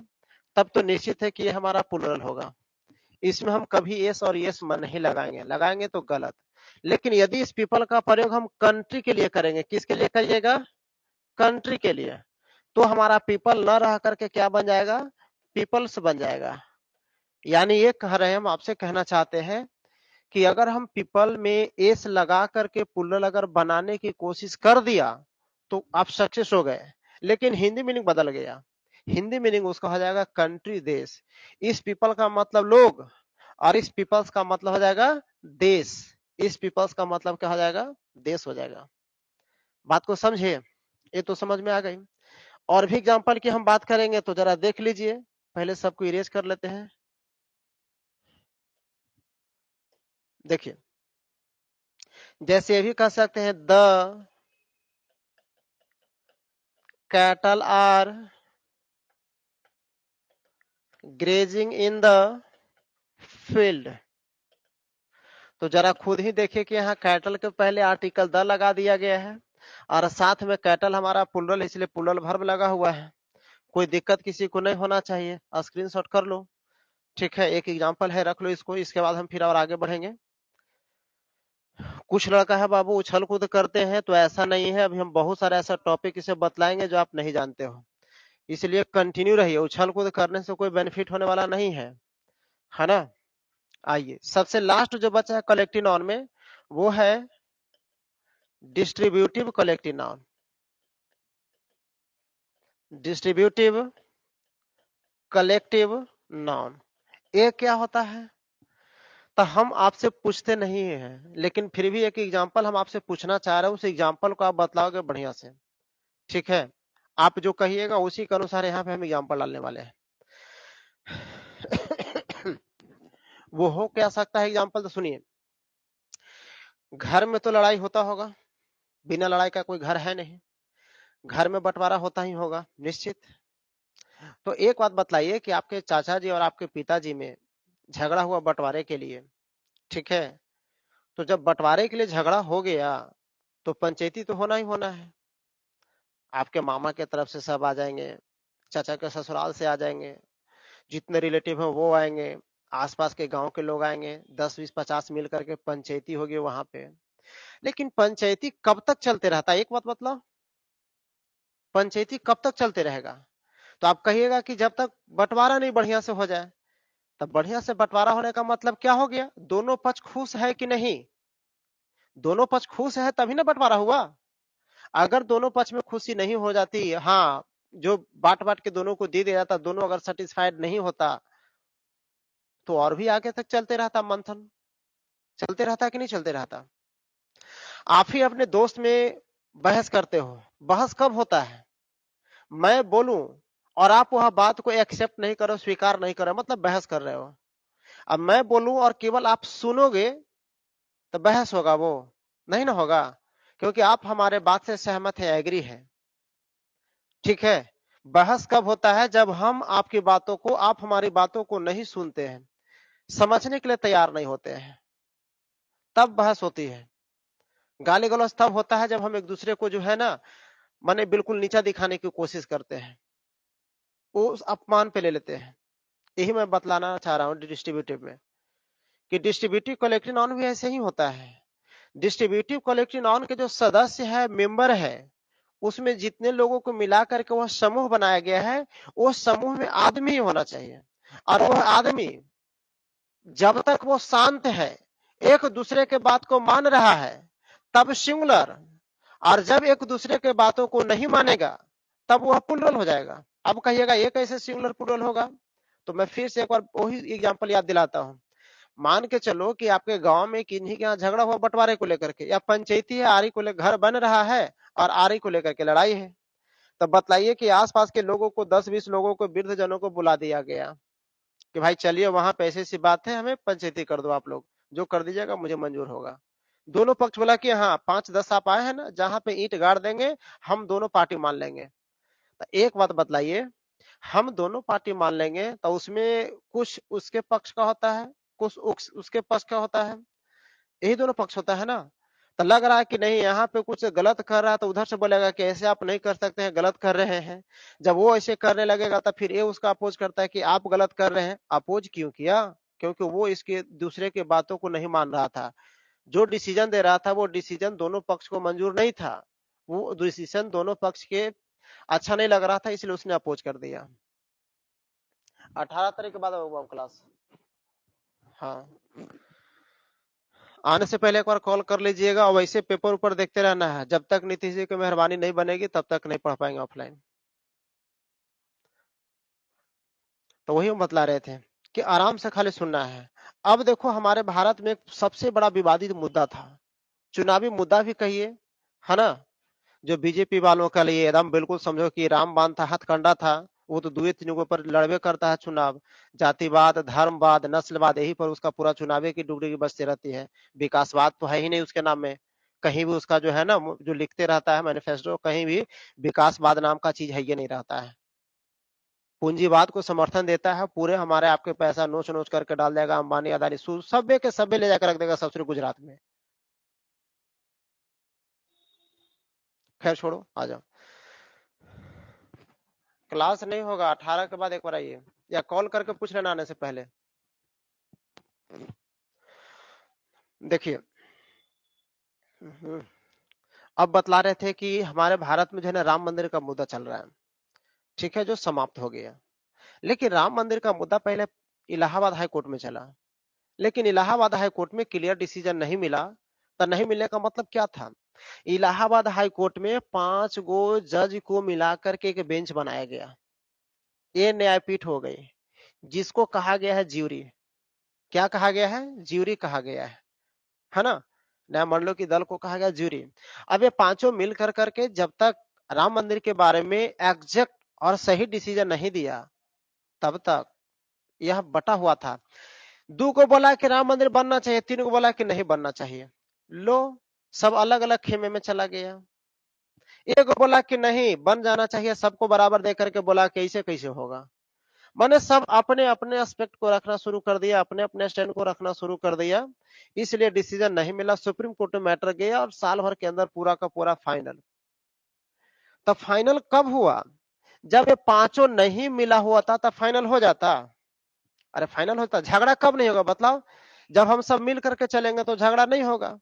तब तो निश्चित है कि ये हमारा प्लुरल होगा। इसमें हम कभी एस और एस मन नहीं लगाएंगे, लगाएंगे तो गलत। लेकिन यदि इस पीपल का प्रयोग हम कंट्री के लिए करेंगे, किसके लिए करिएगा, कंट्री के लिए, तो हमारा पीपल न रह करके क्या बन जाएगा, पीपल्स बन जाएगा। यानी ये कह रहे हैं, हम आपसे कहना चाहते हैं कि अगर हम पीपल में एस लगा करके प्लुरल अगर बनाने की कोशिश कर दिया तो आप सक्सेस हो गए, लेकिन हिंदी मीनिंग बदल गया। हिंदी मीनिंग उसका हो जाएगा कंट्री, देश। इस पीपल का मतलब लोग, और इस पीपल्स का मतलब हो जाएगा देश। इस पीपल्स का मतलब क्या हो जाएगा, देश हो जाएगा। बात को समझे, ये तो समझ में आ गई। और भी एग्जांपल की हम बात करेंगे तो जरा देख लीजिए, पहले सबको इरेज कर लेते हैं। देखिए, जैसे ये भी कह सकते हैं, the cattle are grazing in the field. तो जरा खुद ही देखिए कि यहाँ कैटल के पहले आर्टिकल द लगा दिया गया है, और साथ में कैटल हमारा प्लुरल, इसलिए प्लुरल वर्ब लगा हुआ है। कोई दिक्कत किसी को नहीं होना चाहिए, स्क्रीनशॉट कर लो। ठीक है, एक एग्जांपल है, रख लो इसको, इसके बाद हम फिर और आगे बढ़ेंगे। कुछ लड़का है बाबू उछल कूद करते हैं, तो ऐसा नहीं है, अभी हम बहुत सारे ऐसा टॉपिक इसे बतलाएंगे जो आप नहीं जानते हो, इसलिए कंटिन्यू रहिए। उछल कूद करने से कोई बेनिफिट होने वाला नहीं है ना। आइए, सबसे लास्ट जो बचा है कलेक्टिव नाउन में, वो है distributive collective noun. Distributive collective noun, ये क्या होता है, तो हम आपसे पूछते नहीं हैं, लेकिन फिर भी एक एग्जांपल हम आपसे पूछना चाह रहे हैं, उस एग्जांपल को आप बतलाओगे बढ़िया से। ठीक है, आप जो कहिएगा उसी के अनुसार यहाँ पे हम एग्जांपल डालने वाले हैं। वो हो क्या सकता है एग्जांपल, तो सुनिए। घर में तो लड़ाई होता होगा, बिना लड़ाई का कोई घर है नहीं, घर में बंटवारा होता ही होगा निश्चित। तो एक बात बतलाइए कि आपके चाचा जी और आपके पिताजी में झगड़ा हुआ बंटवारे के लिए, ठीक है। तो जब बंटवारे के लिए झगड़ा हो गया तो पंचायती तो होना ही होना है। आपके मामा के तरफ से सब आ जाएंगे, चाचा के ससुराल से आ जाएंगे, जितने रिलेटिव हैं वो आएंगे, आसपास के गांव के लोग आएंगे, 10 20 50 मिल करके पंचायती होगी वहां पे। लेकिन पंचायती कब तक चलते रहता है, एक बात मतलब, पंचायती कब तक चलते रहेगा। तो आप कहिएगा कि जब तक बंटवारा नहीं बढ़िया से हो जाए, तब बढ़िया से बंटवारा होने का मतलब क्या हो गया, दोनों पक्ष खुश है कि नहीं, दोनों पक्ष खुश है तभी ना बंटवारा हुआ। अगर दोनों पक्ष में खुशी नहीं हो जाती, हाँ, जो बांट बांट के दोनों को दे दिया जाता, दोनों अगर सेटिस्फाइड नहीं होता, तो और भी आगे तक चलते रहता मंथन, चलते रहता कि नहीं चलते रहता। आप ही अपने दोस्त में बहस करते हो, बहस कब होता है, मैं बोलूं और आप वह बात को एक्सेप्ट नहीं करो, स्वीकार नहीं करो, मतलब बहस कर रहे हो। अब मैं बोलूं और केवल आप सुनोगे तो बहस होगा, वो नहीं ना होगा, क्योंकि आप हमारे बात से सहमत है, एग्री है, ठीक है। बहस कब होता है, जब हम आपकी बातों को, आप हमारी बातों को नहीं सुनते हैं, समझने के लिए तैयार नहीं होते हैं, तब बहस होती है। गाली गलौज तब होता है जब हम एक दूसरे को जो है ना, माने बिल्कुल नीचा दिखाने की कोशिश करते हैं, वो उस अपमान पे ले लेते हैं। यही मैं बतलाना चाह रहा हूँ डिस्ट्रीब्यूटिव में, कि डिस्ट्रीब्यूटिव कलेक्टिव नॉन भी ऐसे ही होता है। डिस्ट्रीब्यूटिव कलेक्टिव नॉन के जो सदस्य है, मेंबर है, उसमें जितने लोगों को मिला करके वह समूह बनाया गया है, वो समूह में आदमी ही होना चाहिए, और वह आदमी जब तक वो शांत है, एक दूसरे के बात को मान रहा है, तब सिंगुलर, और जब एक दूसरे के बातों को नहीं मानेगा, तब वह प्लूरल हो जाएगा। अब कहिएगा ये कैसे सिंगुलर प्लूरल होगा, तो मैं फिर से एक बार वही एग्जांपल याद दिलाता हूं। मान के चलो कि आपके गांव में किन्हीं के यहाँ झगड़ा हुआ बंटवारे को लेकर के, या पंचायती है, आरी को लेकर घर बन रहा है और आरी को लेकर के लड़ाई है, तब बतलाइए कि आसपास के लोगों को, 10-20 लोगों को, वृद्ध जनों को बुला दिया गया कि भाई चलिए वहां पैसे सी बात है, हमें पंचायती कर दो, आप लोग जो कर दीजिएगा मुझे मंजूर होगा। दोनों पक्ष बोला कि हाँ 5-10 आप आए हैं ना, जहां पे ईंट गाड़ देंगे, हम दोनों पार्टी मान लेंगे। तो एक बात बतलाइए, हम दोनों पार्टी मान लेंगे तो उसमें कुछ उसके पक्ष का होता है, कुछ उसके पक्ष का होता है, यही दोनों पक्ष होता है ना। तो लग रहा है कि नहीं यहाँ पे कुछ गलत कर रहा है, तो उधर से बोलेगा कि ऐसे आप नहीं कर सकते हैं, गलत कर रहे हैं। जब वो ऐसे करने लगेगा तो फिर ये उसका अपोज करता है कि आप गलत कर रहे हैं। अपोज क्यों किया, क्योंकि वो इसके दूसरे के बातों को नहीं मान रहा था, जो डिसीजन दे रहा था वो डिसीजन दोनों पक्ष को मंजूर नहीं था, वो डिसीजन दोनों पक्ष के अच्छा नहीं लग रहा था, इसलिए उसने अपोज कर दिया। 18 तारीख के बाद होगा क्लास। हाँ, आने से पहले एक बार कॉल कर लीजिएगा, और वैसे पेपर ऊपर देखते रहना है, जब तक नीतीश जी की मेहरबानी नहीं बनेगी तब तक नहीं पढ़ पाएंगे ऑफलाइन। तो वही हम बतला रहे थे कि आराम से खाली सुनना है। अब देखो हमारे भारत में एक सबसे बड़ा विवादित मुद्दा था, चुनावी मुद्दा भी कहिए, है ना, जो बीजेपी वालों के लिए एकदम बिल्कुल समझो कि रामबाण था, हथकंडा था। वो तो दुए तीनों के ऊपर लड़बे करता है चुनाव, जातिवाद, धर्मवाद, नस्लवाद, यही पर उसका पूरा चुनावी की डुगडुगी बजती रहती है। विकासवाद तो है ही नहीं उसके नाम में, कहीं भी उसका जो है ना, जो लिखते रहता है मैनिफेस्टो, कहीं भी विकासवाद नाम का चीज है ये नहीं रहता है। पूंजीवाद को समर्थन देता है, पूरे हमारे आपके पैसा नोच नोच करके डाल देगा, अंबानी अदानी सब्बे के सब्बे ले जाकर रख देगा सबसे गुजरात में। खैर छोड़ो, आ जाओ। क्लास नहीं होगा 18 के बाद, एक बार आइए या कॉल करके पूछ लेना आने से पहले। देखिए, अब बतला रहे थे कि हमारे भारत में जो है ना राम मंदिर का मुद्दा चल रहा है, ठीक है, जो समाप्त हो गया। लेकिन राम मंदिर का मुद्दा पहले इलाहाबाद हाई कोर्ट में चला, लेकिन इलाहाबाद हाई कोर्ट में क्लियर डिसीजन नहीं मिला। तो नहीं मिलने का मतलब क्या था, इलाहाबाद हाई कोर्ट में 5 गो जज को मिलाकर के एक बेंच बनाया गया, ये न्यायपीठ हो गई, जिसको कहा गया है ज्यूरी। क्या कहा गया है, ज्यूरी कहा गया है ना, न्यायमंडलों की दल को कहा गया ज्यूरी। अब ये पांचों मिल कर करके जब तक राम मंदिर के बारे में एग्जैक्ट और सही डिसीजन नहीं दिया, तब तक यह बटा हुआ था। 2 को बोला कि राम मंदिर बनना चाहिए, 3 को बोला कि नहीं बनना चाहिए। लो, सब अलग अलग खेमे में चला गया। एक को बोला कि नहीं बन जाना चाहिए, सबको बराबर दे करके बोला कि ऐसे कैसे होगा। मैंने सब अपने अपने एस्पेक्ट को रखना शुरू कर दिया, अपने अपने स्टैंड को रखना शुरू कर दिया, इसलिए डिसीजन नहीं मिला। सुप्रीम कोर्ट में मैटर गया और साल भर के अंदर पूरा का पूरा फाइनल। तब फाइनल कब हुआ, जब ये पांचों नहीं मिला हुआ था, तब फाइनल हो जाता। अरे फाइनल होता, झगड़ा कब नहीं होगा बताओ, जब हम सब मिल करके चलेंगे तो झगड़ा नहीं होगा,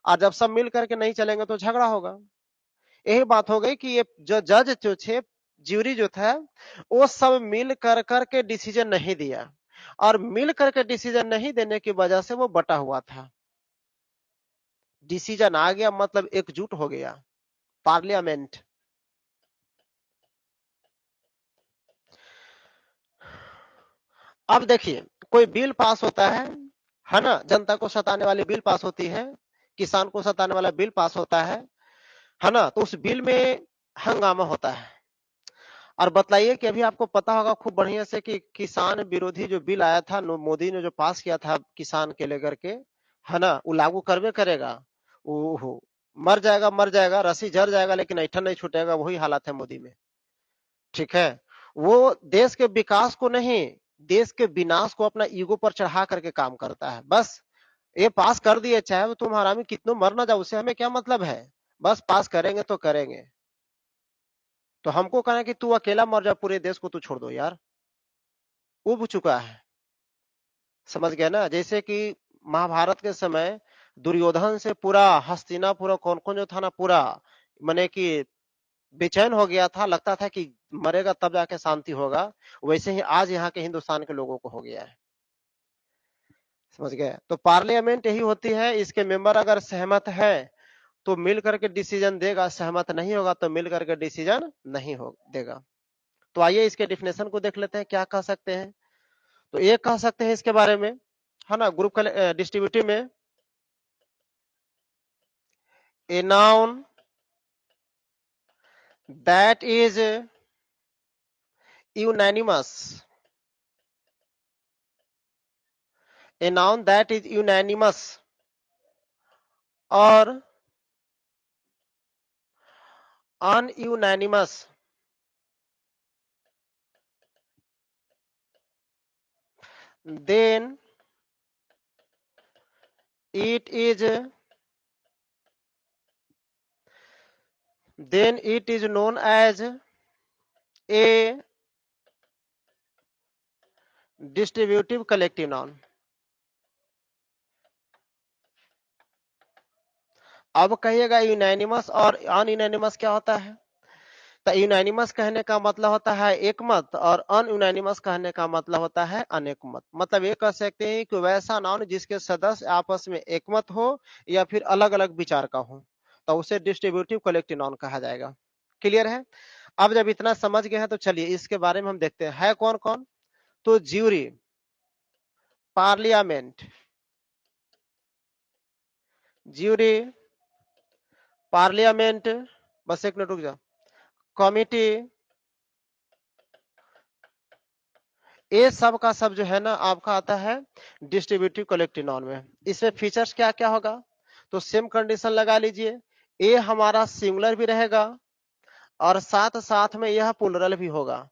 और जब सब मिल करके नहीं चलेंगे तो झगड़ा होगा। यही बात हो गई कि ये जो जज जो थे ज्यूरी जो था वो सब मिल कर के डिसीजन नहीं दिया, और मिल करके डिसीजन नहीं देने की वजह से वो बटा हुआ था। डिसीजन आ गया मतलब एकजुट हो गया पार्लियामेंट। अब देखिए, कोई बिल पास होता है ना, जनता को सताने वाली बिल पास होती है, किसान को सताने वाला बिल पास होता है ना, तो उस बिल में हंगामा होता है। और बतलाइए कि अभी आपको पता होगा खूब बढ़िया से कि किसान विरोधी जो बिल आया था, मोदी ने जो पास किया था किसान के लेकर के, है ना, वो लागू करवे करेगा। ओहो, मर जाएगा, रस्सी झड़ जाएगा, लेकिन ऐठन नहीं छूटेगा, वही हालत है मोदी में। ठीक है, वो देश के विकास को नहीं, देश के विनाश को अपना ईगो पर चढ़ा करके काम करता है। बस ये पास कर दिए, चाहे वो तुम हरामी कितनों मर ना जाओ, उससे हमें क्या मतलब है, बस पास करेंगे तो करेंगे। तो हमको कहना कि तू अकेला मर जा, पूरे देश को तू छोड़ दो यार, उब चुका है। समझ गया ना, जैसे कि महाभारत के समय दुर्योधन से पूरा हस्तिनापुर, कौन कौन जो था ना, पूरा माने कि बेचैन हो गया था, लगता था कि मरेगा तब जाके शांति होगा। वैसे ही आज यहाँ के हिंदुस्तान के लोगों को हो गया है। समझ गए, तो पार्लियामेंट यही होती है, इसके मेंबर अगर सहमत है तो मिल करके डिसीजन देगा, सहमत नहीं होगा तो मिल करके डिसीजन नहीं हो देगा। तो आइए इसके डिफिनेशन को देख लेते हैं, क्या कह सकते हैं। तो ये कह सकते हैं इसके बारे में, है ना, ग्रुप डिस्ट्रीब्यूटिव में, a noun that is unanimous, a noun that is unanimous और अनयूनानिमस, then it is known as a distributive collective noun। अब कहिएगा यूनानिमस और अनयूनानिमस क्या होता है। तो यूनानिमस कहने का मतलब होता है एक मत, और अनयूनानिमस कहने का मतलब होता है अनेक मत। मतलब ये कह सकते हैं कि वैसा नाउन जिसके सदस्य आपस में एक मत हो या फिर अलग अलग विचार का हो, तो उसे डिस्ट्रीब्यूटिव कलेक्टिव नाउन कहा जाएगा। क्लियर है। अब जब इतना समझ गए हैं तो चलिए इसके बारे में हम देखते हैं है कौन कौन। तो ज्यूरी, पार्लियामेंट, ज्यूरी, पार्लियामेंट, बस एक मिनट रुक जाओ, कमिटी, ये सब का सब जो है ना आपका आता है डिस्ट्रीब्यूटिव कलेक्टिव नॉन में। इसमें फीचर्स क्या क्या होगा, तो सेम कंडीशन लगा लीजिए, ए हमारा सिंगुलर भी रहेगा और साथ साथ में यह प्लुरल भी होगा।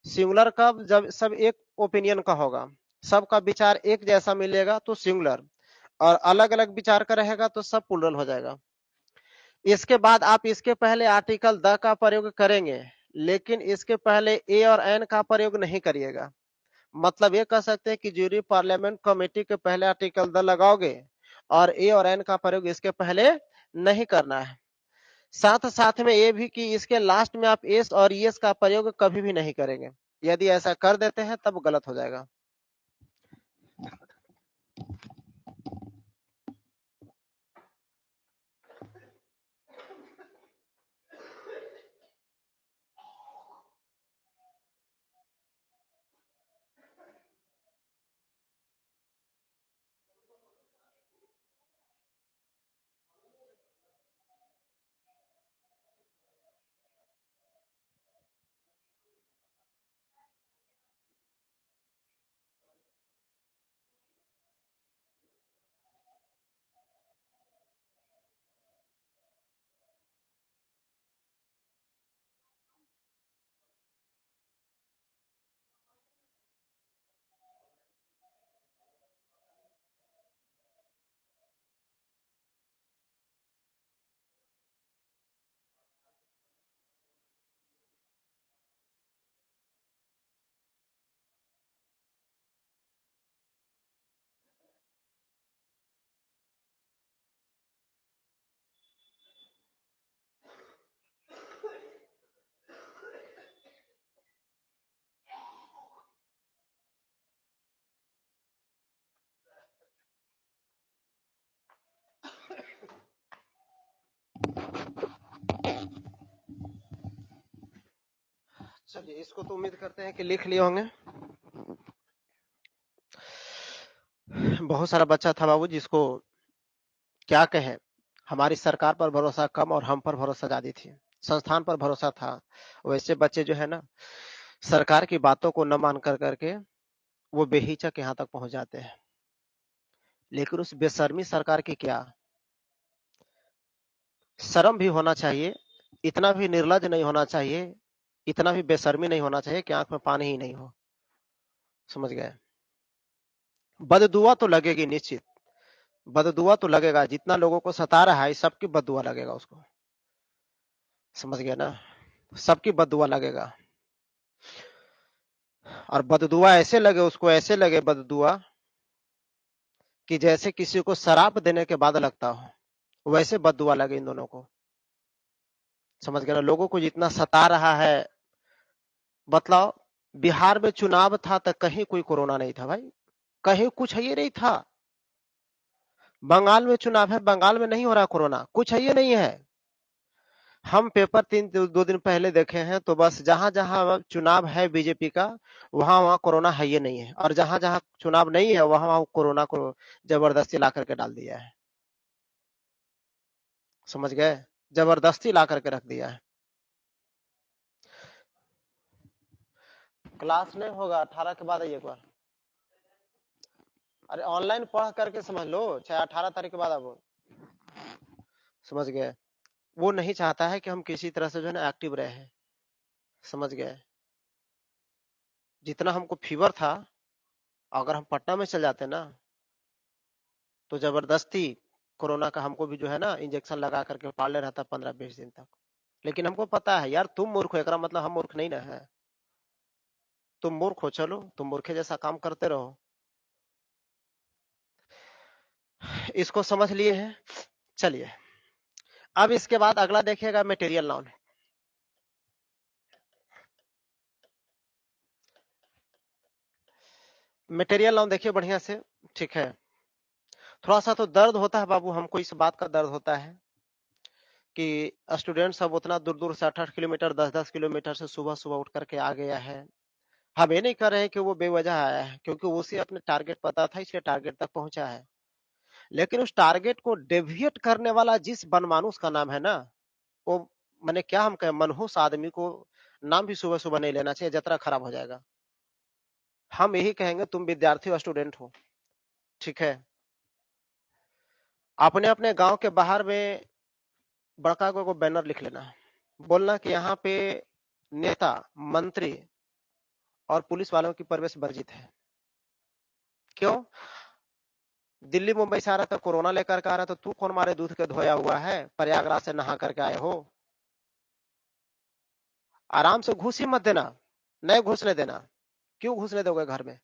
सिंगुलर कब, जब सब एक ओपिनियन का होगा, सबका विचार एक जैसा मिलेगा तो सिंगुलर, और अलग अलग विचार का रहेगा तो सब प्लुरल हो जाएगा। इसके बाद आप इसके पहले आर्टिकल द का प्रयोग करेंगे, लेकिन इसके पहले ए और एन का प्रयोग नहीं करिएगा। मतलब ये कह सकते हैं कि ज्यूरी पार्लियामेंट कमेटी के पहले आर्टिकल द लगाओगे और ए और एन का प्रयोग इसके पहले नहीं करना है। साथ साथ में ये भी कि इसके लास्ट में आप एस और ईएस का प्रयोग कभी भी नहीं करेंगे। यदि ऐसा कर देते हैं तब गलत हो जाएगा। चलिए, इसको तो उम्मीद करते हैं कि लिख लिए होंगे। बहुत सारा बच्चा था बाबू, जिसको क्या कहें, हमारी सरकार पर भरोसा कम और हम पर भरोसा ज्यादा थी, संस्थान पर भरोसा था। वैसे बच्चे जो है ना, सरकार की बातों को न मान कर करके वो बेहिचक यहाँ तक पहुंच जाते हैं। लेकिन उस बेशर्मी सरकार की क्या, शर्म भी होना चाहिए, इतना भी निर्लज नहीं होना चाहिए, इतना भी बेशर्मी नहीं होना चाहिए कि आंख में पानी ही नहीं हो। समझ गए? बददुआ तो लगेगी निश्चित, बददुआ तो लगेगा, जितना लोगों को सता रहा है सबकी बददुआ लगेगा उसको। समझ गए ना? सबकी बददुआ लगेगा। और बददुआ ऐसे लगे उसको, ऐसे लगे बददुआ कि जैसे किसी को शराब देने के बाद लगता हो, वैसे बददुआ लगे इन दोनों को। समझ गए ना? लोगों को जितना सता रहा है, बतलाओ, बिहार में चुनाव था तो कहीं कोई कोरोना नहीं था भाई, कहीं कुछ है ये नहीं था। बंगाल में चुनाव है, बंगाल में नहीं हो रहा कोरोना, कुछ है ये नहीं है। हम पेपर दो दिन पहले देखे हैं, तो बस जहां जहां चुनाव है बीजेपी का, वहां वहां कोरोना है ये नहीं है, और जहां जहां चुनाव नहीं है वहां वहां कोरोना को जबरदस्ती ला करके डाल दिया है। समझ गए? जबरदस्ती ला करके रख दिया है। क्लास नहीं होगा 18 के बाद, एक बार अरे ऑनलाइन पढ़ करके समझ लो, चाहे 18 तारीख के बाद अब। समझ गए? वो नहीं चाहता है कि हम किसी तरह से जो है ना एक्टिव रहे। समझ गए? जितना हमको फीवर था, अगर हम पटना में चल जाते ना, तो जबरदस्ती कोरोना का हमको भी जो है ना इंजेक्शन लगा करके पाल ले रहता 15-20 दिन तक। लेकिन हमको पता है यार, तुम मूर्ख हो, एकरा मतलब हम मूर्ख नहीं ना है। तुम मूर्ख हो, चलो तुम मूर्खे जैसा काम करते रहो। इसको समझ लिए हैं? चलिए, अब इसके बाद अगला देखिएगा मटेरियल नाउन। मटेरियल नाउन देखिए बढ़िया से, ठीक है। थोड़ा सा तो दर्द होता है बाबू, हमको इस बात का दर्द होता है कि स्टूडेंट सब उतना दूर दूर से 8-8 किलोमीटर, 10-10 किलोमीटर से सुबह सुबह उठ करके आ गया है। हम ये नहीं कर रहे हैं कि वो बेवजह आया है, क्योंकि उसे अपने टारगेट पता था, इसलिए टारगेट तक पहुंचा है। लेकिन उस टारगेट को डेविएट करने वाला जिस बनमानुस का नाम है ना, वो, मैंने क्या हम कहें, मनहूस आदमी को नाम भी सुबह सुबह नहीं लेना चाहिए, जतरा खराब हो जाएगा। हम यही कहेंगे, तुम विद्यार्थी हो, स्टूडेंट हो, ठीक है, अपने अपने गांव के बाहर में बड़का को बैनर लिख लेना, बोलना कि यहाँ पे नेता, मंत्री और पुलिस वालों की प्रवेश वर्जित है। क्यों? दिल्ली मुंबई से आ रहा था, कोरोना लेकर के आ रहा था, तू कौन मारे दूध के धोया हुआ है, प्रयागराज से नहा करके आए हो। आराम से घुस ही मत देना, नहीं घुसने देना। क्यों घुसने दोगे घर में?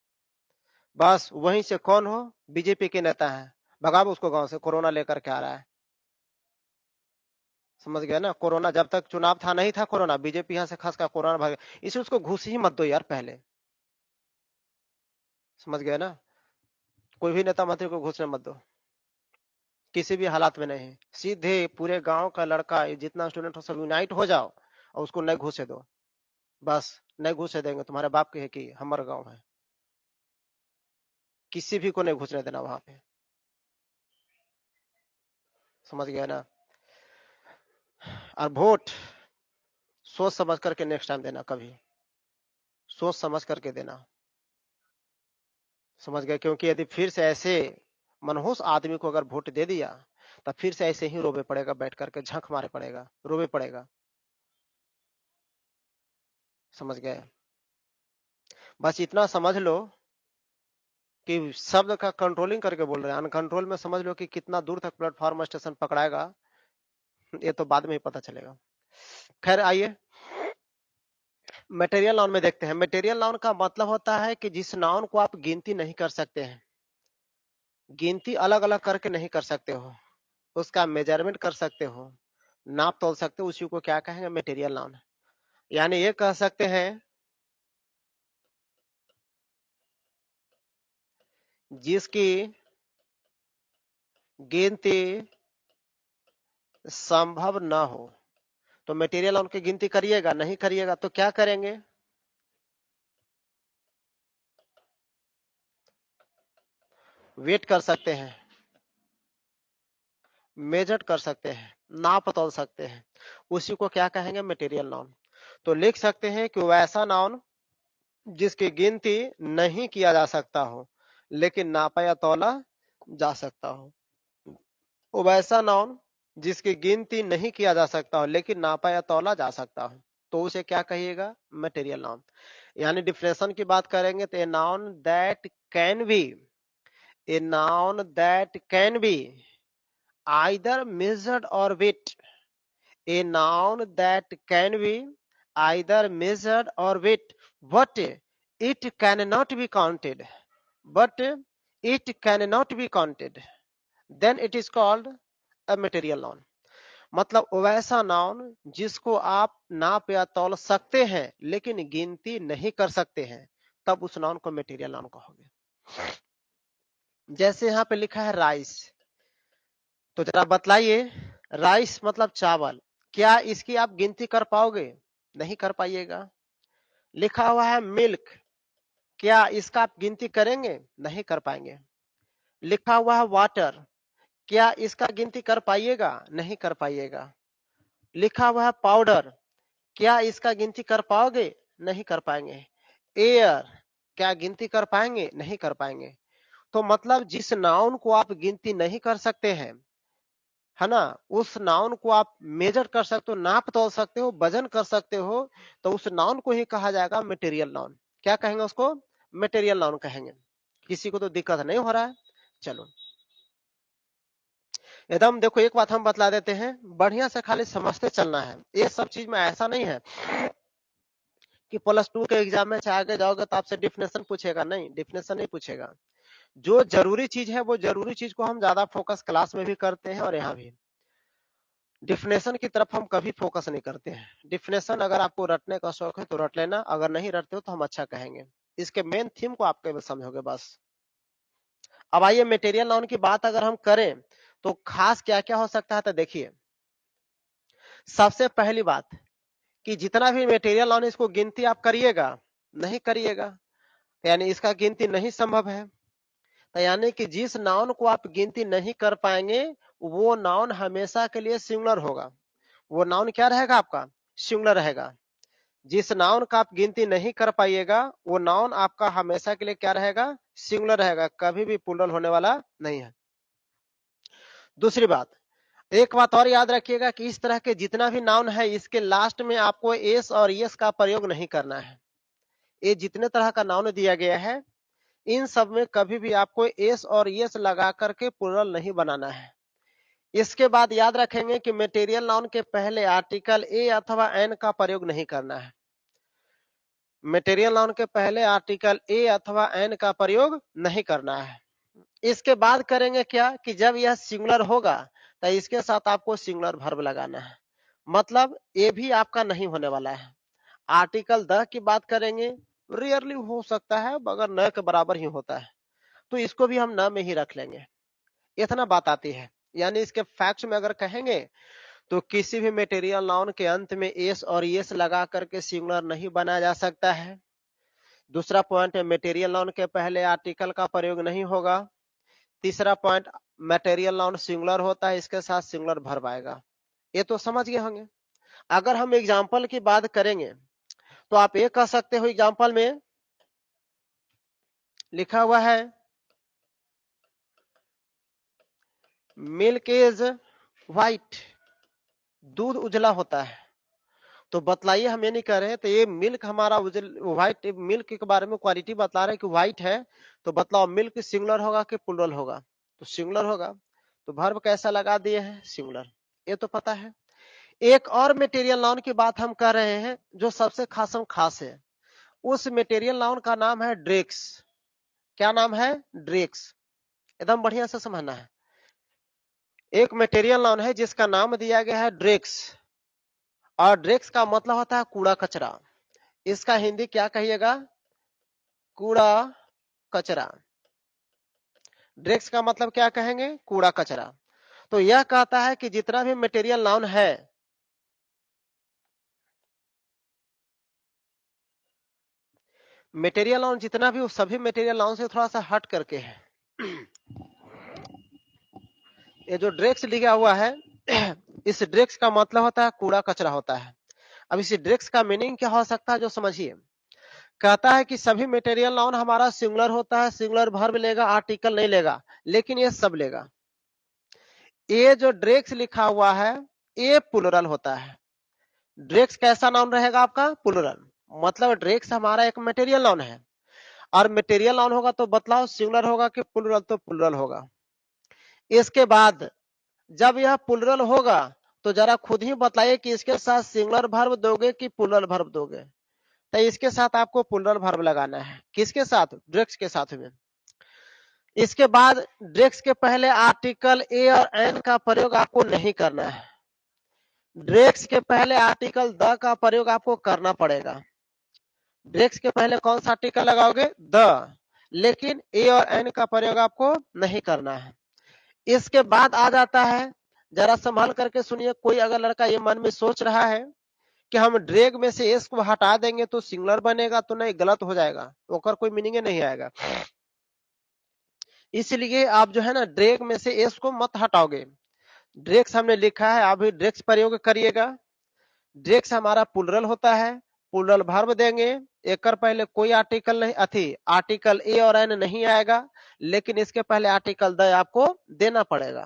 बस वहीं से कौन हो, बीजेपी के नेता है, भगाओ उसको गांव से, कोरोना लेकर के आ रहा है। समझ गए ना? कोरोना जब तक चुनाव था नहीं था कोरोना, बीजेपी यहाँ से खास कर कोरोना भाग, इसे उसको घुस ही मत दो यार पहले। समझ गए ना? कोई भी नेता मंत्री को घुसने मत दो, किसी भी हालात में नहीं। सीधे पूरे गांव का लड़का जितना स्टूडेंट हो सब यूनाइट हो जाओ और उसको नहीं घुसे दो। बस नहीं घुसे देंगे, तुम्हारे बाप के है कि हमारा गांव है, किसी भी को नहीं घुसने देना वहां पे। समझ गया ना? और वोट सोच समझ करके नेक्स्ट टाइम देना, कभी सोच समझ करके देना। समझ गए? क्योंकि यदि फिर से ऐसे मनहूस आदमी को अगर वोट दे दिया, तब फिर से ऐसे ही रोबे पड़ेगा, बैठ करके झंक मारे पड़ेगा, रोबे पड़ेगा। समझ गए? बस इतना समझ लो कि शब्द का कंट्रोलिंग करके बोल रहे हैं, अनकंट्रोल में समझ लो कि कितना दूर तक प्लेटफॉर्म स्टेशन पकड़ाएगा, ये तो बाद में ही पता चलेगा। खैर आइए, मटेरियल नाउन में देखते हैं। मटेरियल नाउन का मतलब होता है कि जिस नाउन को आप गिनती नहीं कर सकते हैं, गिनती अलग अलग करके नहीं कर सकते हो, उसका मेजरमेंट कर सकते हो, नाप तोल सकते हो, उसी को क्या कहेंगे, मटेरियल नाउन। यानी ये कह सकते हैं, जिसकी गिनती संभव न हो। तो मटेरियल नाउन की गिनती करिएगा, नहीं करिएगा तो क्या करेंगे? वेट कर सकते हैं, मेजर कर सकते हैं, नाप तोल सकते हैं, उसी को क्या कहेंगे? Material noun. तो लिख सकते हैं कि वैसा नाउन जिसकी गिनती नहीं किया जा सकता हो लेकिन नापा या तौला जा सकता हो। वैसा नाउन जिसकी गिनती नहीं किया जा सकता हो लेकिन नापा या तौला जा सकता हो, तो उसे क्या कहिएगा? Material noun. यानी डिफिनेशन की बात करेंगे तो a noun that can be either measured और wait, a noun that can be either measured or weighed, but it cannot be counted. But it cannot be counted. Then it is called a material noun. मतलब वैसा noun जिसको आप नाप या तौल सकते हैं लेकिन गिनती नहीं कर सकते हैं, तब उस नाउन को मटेरियल नाउन कहोगे। जैसे यहाँ पे लिखा है राइस, तो जरा बतलाइए, राइस मतलब चावल, क्या इसकी आप गिनती कर पाओगे? नहीं कर पाइएगा। लिखा हुआ है मिल्क, क्या इसका आप गिनती करेंगे? नहीं कर पाएंगे। लिखा हुआ है वाटर, क्या इसका गिनती कर पाइएगा? नहीं कर पाइएगा। लिखा हुआ है पाउडर, क्या इसका गिनती कर पाओगे? नहीं कर पाएंगे। एयर, क्या गिनती कर पाएंगे? नहीं कर पाएंगे। तो मतलब जिस नाउन को आप गिनती नहीं कर सकते हैं, है ना, उस नाउन को आप मेजर कर सकते हो, नाप तोल सकते हो, वजन कर सकते हो, तो उस नाउन को ही कहा जाएगा मटेरियल नाउन। क्या कहेंगे उसको? मटेरियल नाउन कहेंगे। किसी को तो दिक्कत नहीं हो रहा है? चलो एकदम देखो, एक बात हम बतला देते हैं, बढ़िया से खाली समझते चलना है। ये सब चीज में ऐसा नहीं है कि +2 के एग्जाम में चाहे आगे जाओगे तो आपसे डिफिनेशन पूछेगा, नहीं, डिफिनेशन नहीं पूछेगा। जो जरूरी चीज है वो जरूरी चीज को हम ज्यादा फोकस क्लास में भी करते हैं और यहाँ भी। डिफिनेशन की तरफ हम कभी फोकस नहीं करते हैं। डिफिनेशन अगर आपको रटने का शौक है तो रट लेना, अगर नहीं रटते हो तो हम अच्छा कहेंगे। इसके मेन थीम को आप केवल समझोगे बस। अब आइए मटेरियल नाउन की बात अगर हम करें तो खास क्या क्या हो सकता है, तो देखिए, सबसे पहली बात कि जितना भी मटेरियल नाउन इसको गिनती आप करिएगा, नहीं करिएगा, यानी इसका गिनती नहीं संभव है। तो यानी कि जिस नाउन को आप गिनती नहीं कर पाएंगे वो नाउन हमेशा के लिए सिंगुलर होगा। वो नाउन क्या रहेगा? आपका सिंगुलर रहेगा। जिस नाउन का आप गिनती नहीं कर पाइएगा वो नाउन आपका हमेशा के लिए क्या रहेगा? सिंगुलर रहेगा, कभी भी प्लूरल होने वाला नहीं है। दूसरी बात, एक बात और याद रखिएगा कि इस तरह के जितना भी नाउन है इसके लास्ट में आपको एस और यस का प्रयोग नहीं करना है। ये जितने तरह का नाउन दिया गया है इन सब में कभी भी आपको एस और यस लगा करके प्लूरल नहीं बनाना है। इसके बाद याद रखेंगे कि मटेरियल नाउन के पहले आर्टिकल ए अथवा एन का प्रयोग नहीं करना है। मटेरियल नाउन के पहले आर्टिकल ए अथवा एन का प्रयोग नहीं करना है। इसके बाद करेंगे क्या कि जब यह सिंगुलर होगा तो इसके साथ आपको सिंगुलर वर्ब लगाना है। मतलब ये भी आपका नहीं होने वाला है। आर्टिकल द की बात करेंगे, रेयरली हो सकता है मगर न के बराबर ही होता है, तो इसको भी हम न में ही रख लेंगे। इतना बात आती है। यानी इसके फैक्ट्स में अगर कहेंगे तो किसी भी मटेरियल नाउन के अंत में एस और यस लगा करके सिंगुलर नहीं बनाया जा सकता है। दूसरा पॉइंट है मटेरियल नाउन के पहले आर्टिकल का प्रयोग नहीं होगा। तीसरा पॉइंट, मटेरियल नाउन सिंगुलर होता है, इसके साथ सिंगुलर वर्ब आएगा। ये तो समझ गए होंगे। अगर हम एग्जाम्पल की बात करेंगे तो आप ये कह सकते हो, एग्जाम्पल में लिखा हुआ है मिल्क इज व्हाइट, दूध उजला होता है। तो बतलाइए, हम ये नहीं कह रहे हैं तो ये मिल्क हमारा व्हाइट, मिल्क के बारे में क्वालिटी बतला रहे हैं कि व्हाइट है, तो बतलाओ मिल्क सिंगुलर होगा कि प्लूरल होगा? तो सिंगुलर होगा। तो वर्ब कैसा लगा दिए हैं? सिंगुलर। ये तो पता है। एक और मटेरियल नाउन की बात हम कर रहे हैं जो सबसे खास है। उस मटेरियल नाउन का नाम है ड्रेक्स। क्या नाम है? ड्रेक्स। एकदम बढ़िया से समझना है। एक मटेरियल नाउन है जिसका नाम दिया गया है ड्रेक्स, और ड्रेक्स का मतलब होता है कूड़ा कचरा। इसका हिंदी क्या कहिएगा? कूड़ा कचरा। ड्रेक्स का मतलब क्या कहेंगे? कूड़ा कचरा। तो यह कहता है कि जितना भी मटेरियल नाउन है, मटेरियल नाउन जितना भी, सभी मटेरियल नाउन से थोड़ा सा हट करके है। ये जो ड्रेक्स लिखा हुआ है इस ड्रेक्स का मतलब होता है कूड़ा कचरा होता है। अब इस ड्रेक्स का मीनिंग क्या हो सकता है जो समझिए। कहता है कि सभी मटेरियल नाउन हमारा सिंगुलर होता है, सिंगुलर वर्ब लेगा, आर्टिकल नहीं लेगा, लेकिन ये सब लेगा। ये जो ड्रेक्स लिखा हुआ है ये प्लुरल होता है। ड्रेक्स कैसा नाउन रहेगा आपका? प्लुरल। मतलब ड्रेक्स हमारा एक मटेरियल नाउन है, और मटेरियल नाउन होगा तो बतलाओ सिंगुलर होगा कि प्लुरल? तो प्लुरल होगा। इसके बाद जब यह प्लुरल होगा तो जरा खुद ही बताइए कि इसके साथ सिंगुलर वर्ब दोगे कि प्लुरल वर्ब दोगे। तो इसके साथ आपको प्लुरल वर्ब लगाना है। किसके साथ? ड्रेक्स के साथ में। इसके बाद ड्रेक्स के पहले आर्टिकल ए और एन का प्रयोग आपको नहीं करना है। ड्रेक्स के पहले आर्टिकल द का प्रयोग आपको करना पड़ेगा। ड्रेक्स के पहले कौन सा आर्टिकल लगाओगे? द। लेकिन ए और एन का प्रयोग आपको नहीं करना है। इसके बाद आ जाता है, जरा संभाल करके सुनिए, कोई अगर लड़का ये मन में सोच रहा है कि हम ड्रेग में से एस को हटा देंगे तो सिंगुलर बनेगा, तो नहीं, गलत हो जाएगा, ओकर कोई मीनिंग नहीं आएगा। इसलिए आप जो है ना ड्रेग में से एस को मत हटाओगे। ड्रेक्स हमने लिखा है, आप भी ड्रेक्स प्रयोग करिएगा। ड्रेक्स हमारा प्लुरल होता है, प्लुरल वर्ब देंगे, एक पहले कोई आर्टिकल नहीं, अथी आर्टिकल ए और एन नहीं आएगा, लेकिन इसके पहले आर्टिकल द आपको देना पड़ेगा।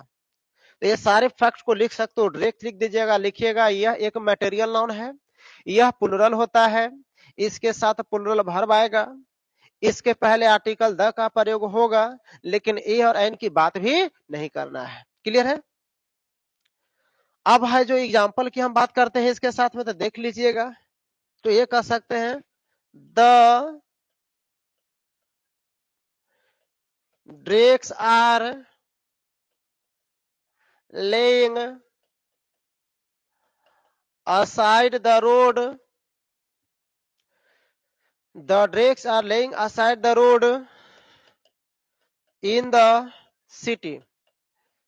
तो ये सारे फैक्ट को लिख सकते हो, ड्रेक्स लिख दीजिएगा, लिखिएगा यह एक मटेरियल नाउन है, यह प्लुरल होता है, इसके साथ प्लुरल वर्ब आएगा, इसके पहले आर्टिकल द का प्रयोग होगा, लेकिन ए और एन की बात भी नहीं करना है। क्लियर है? अब है जो एग्जाम्पल की हम बात करते हैं इसके साथ में, तो देख लीजिएगा। तो ये कह सकते हैं the drakes are laying aside the road, the drakes are laying aside the road in the city,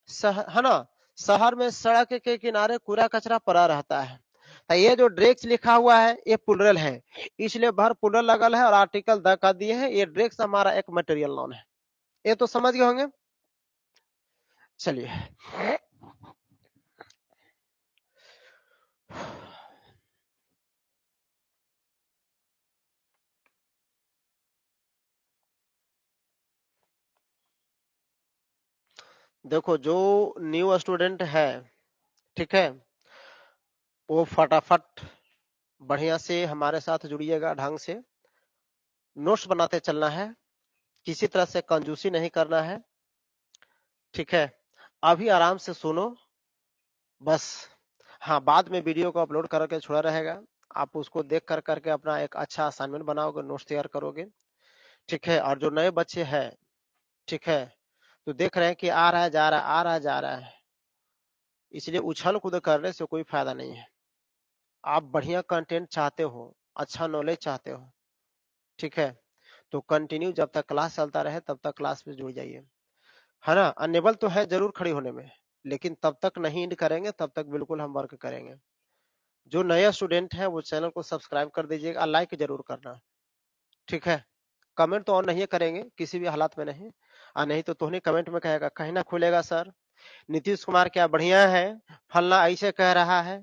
है ना, शहर में सड़क के किनारे कूड़ा कचरा पड़ा रहता है। तो ये जो ड्रेक्स लिखा हुआ है ये प्लुरल है, इसलिए भर प्लुरल लगल है और आर्टिकल द का दिए हैं। ये ड्रेक्स हमारा एक मटेरियल नाउन है। ये तो समझ गए होंगे। चलिए देखो, जो न्यू स्टूडेंट है, ठीक है, वो फटाफट बढ़िया से हमारे साथ जुड़िएगा, ढंग से नोट्स बनाते चलना है, किसी तरह से कंजूसी नहीं करना है, ठीक है। अभी आराम से सुनो बस। हाँ, बाद में वीडियो को अपलोड करके छोड़ा रहेगा, आप उसको देख कर करके अपना एक अच्छा असाइनमेंट बनाओगे, नोट्स तैयार करोगे, ठीक है। और जो नए बच्चे हैं, ठीक है, तो देख रहे हैं कि आ रहा है जा रहा है, आ रहा है जा रहा है, इसलिए उछल कूद करने से कोई फायदा नहीं है। आप बढ़िया कंटेंट चाहते हो, अच्छा नॉलेज चाहते हो, ठीक है, तो कंटिन्यू जब तक क्लास चलता रहे तब तक क्लास में जुड़ जाइए, है ना। अनेबल तो है जरूर खड़ी होने में, लेकिन तब तक नहीं इंड करेंगे, तब तक बिल्कुल हम वर्क करेंगे। जो नया स्टूडेंट है वो चैनल को सब्सक्राइब कर दीजिएगा, लाइक जरूर करना, ठीक है। कमेंट तो ऑन नहीं करेंगे किसी भी हालात में नहीं, नहीं तो तुमने कमेंट में कहेगा कहीं ना खुलेगा सर, नीतीश कुमार क्या बढ़िया है, फलना ऐसे कह रहा है,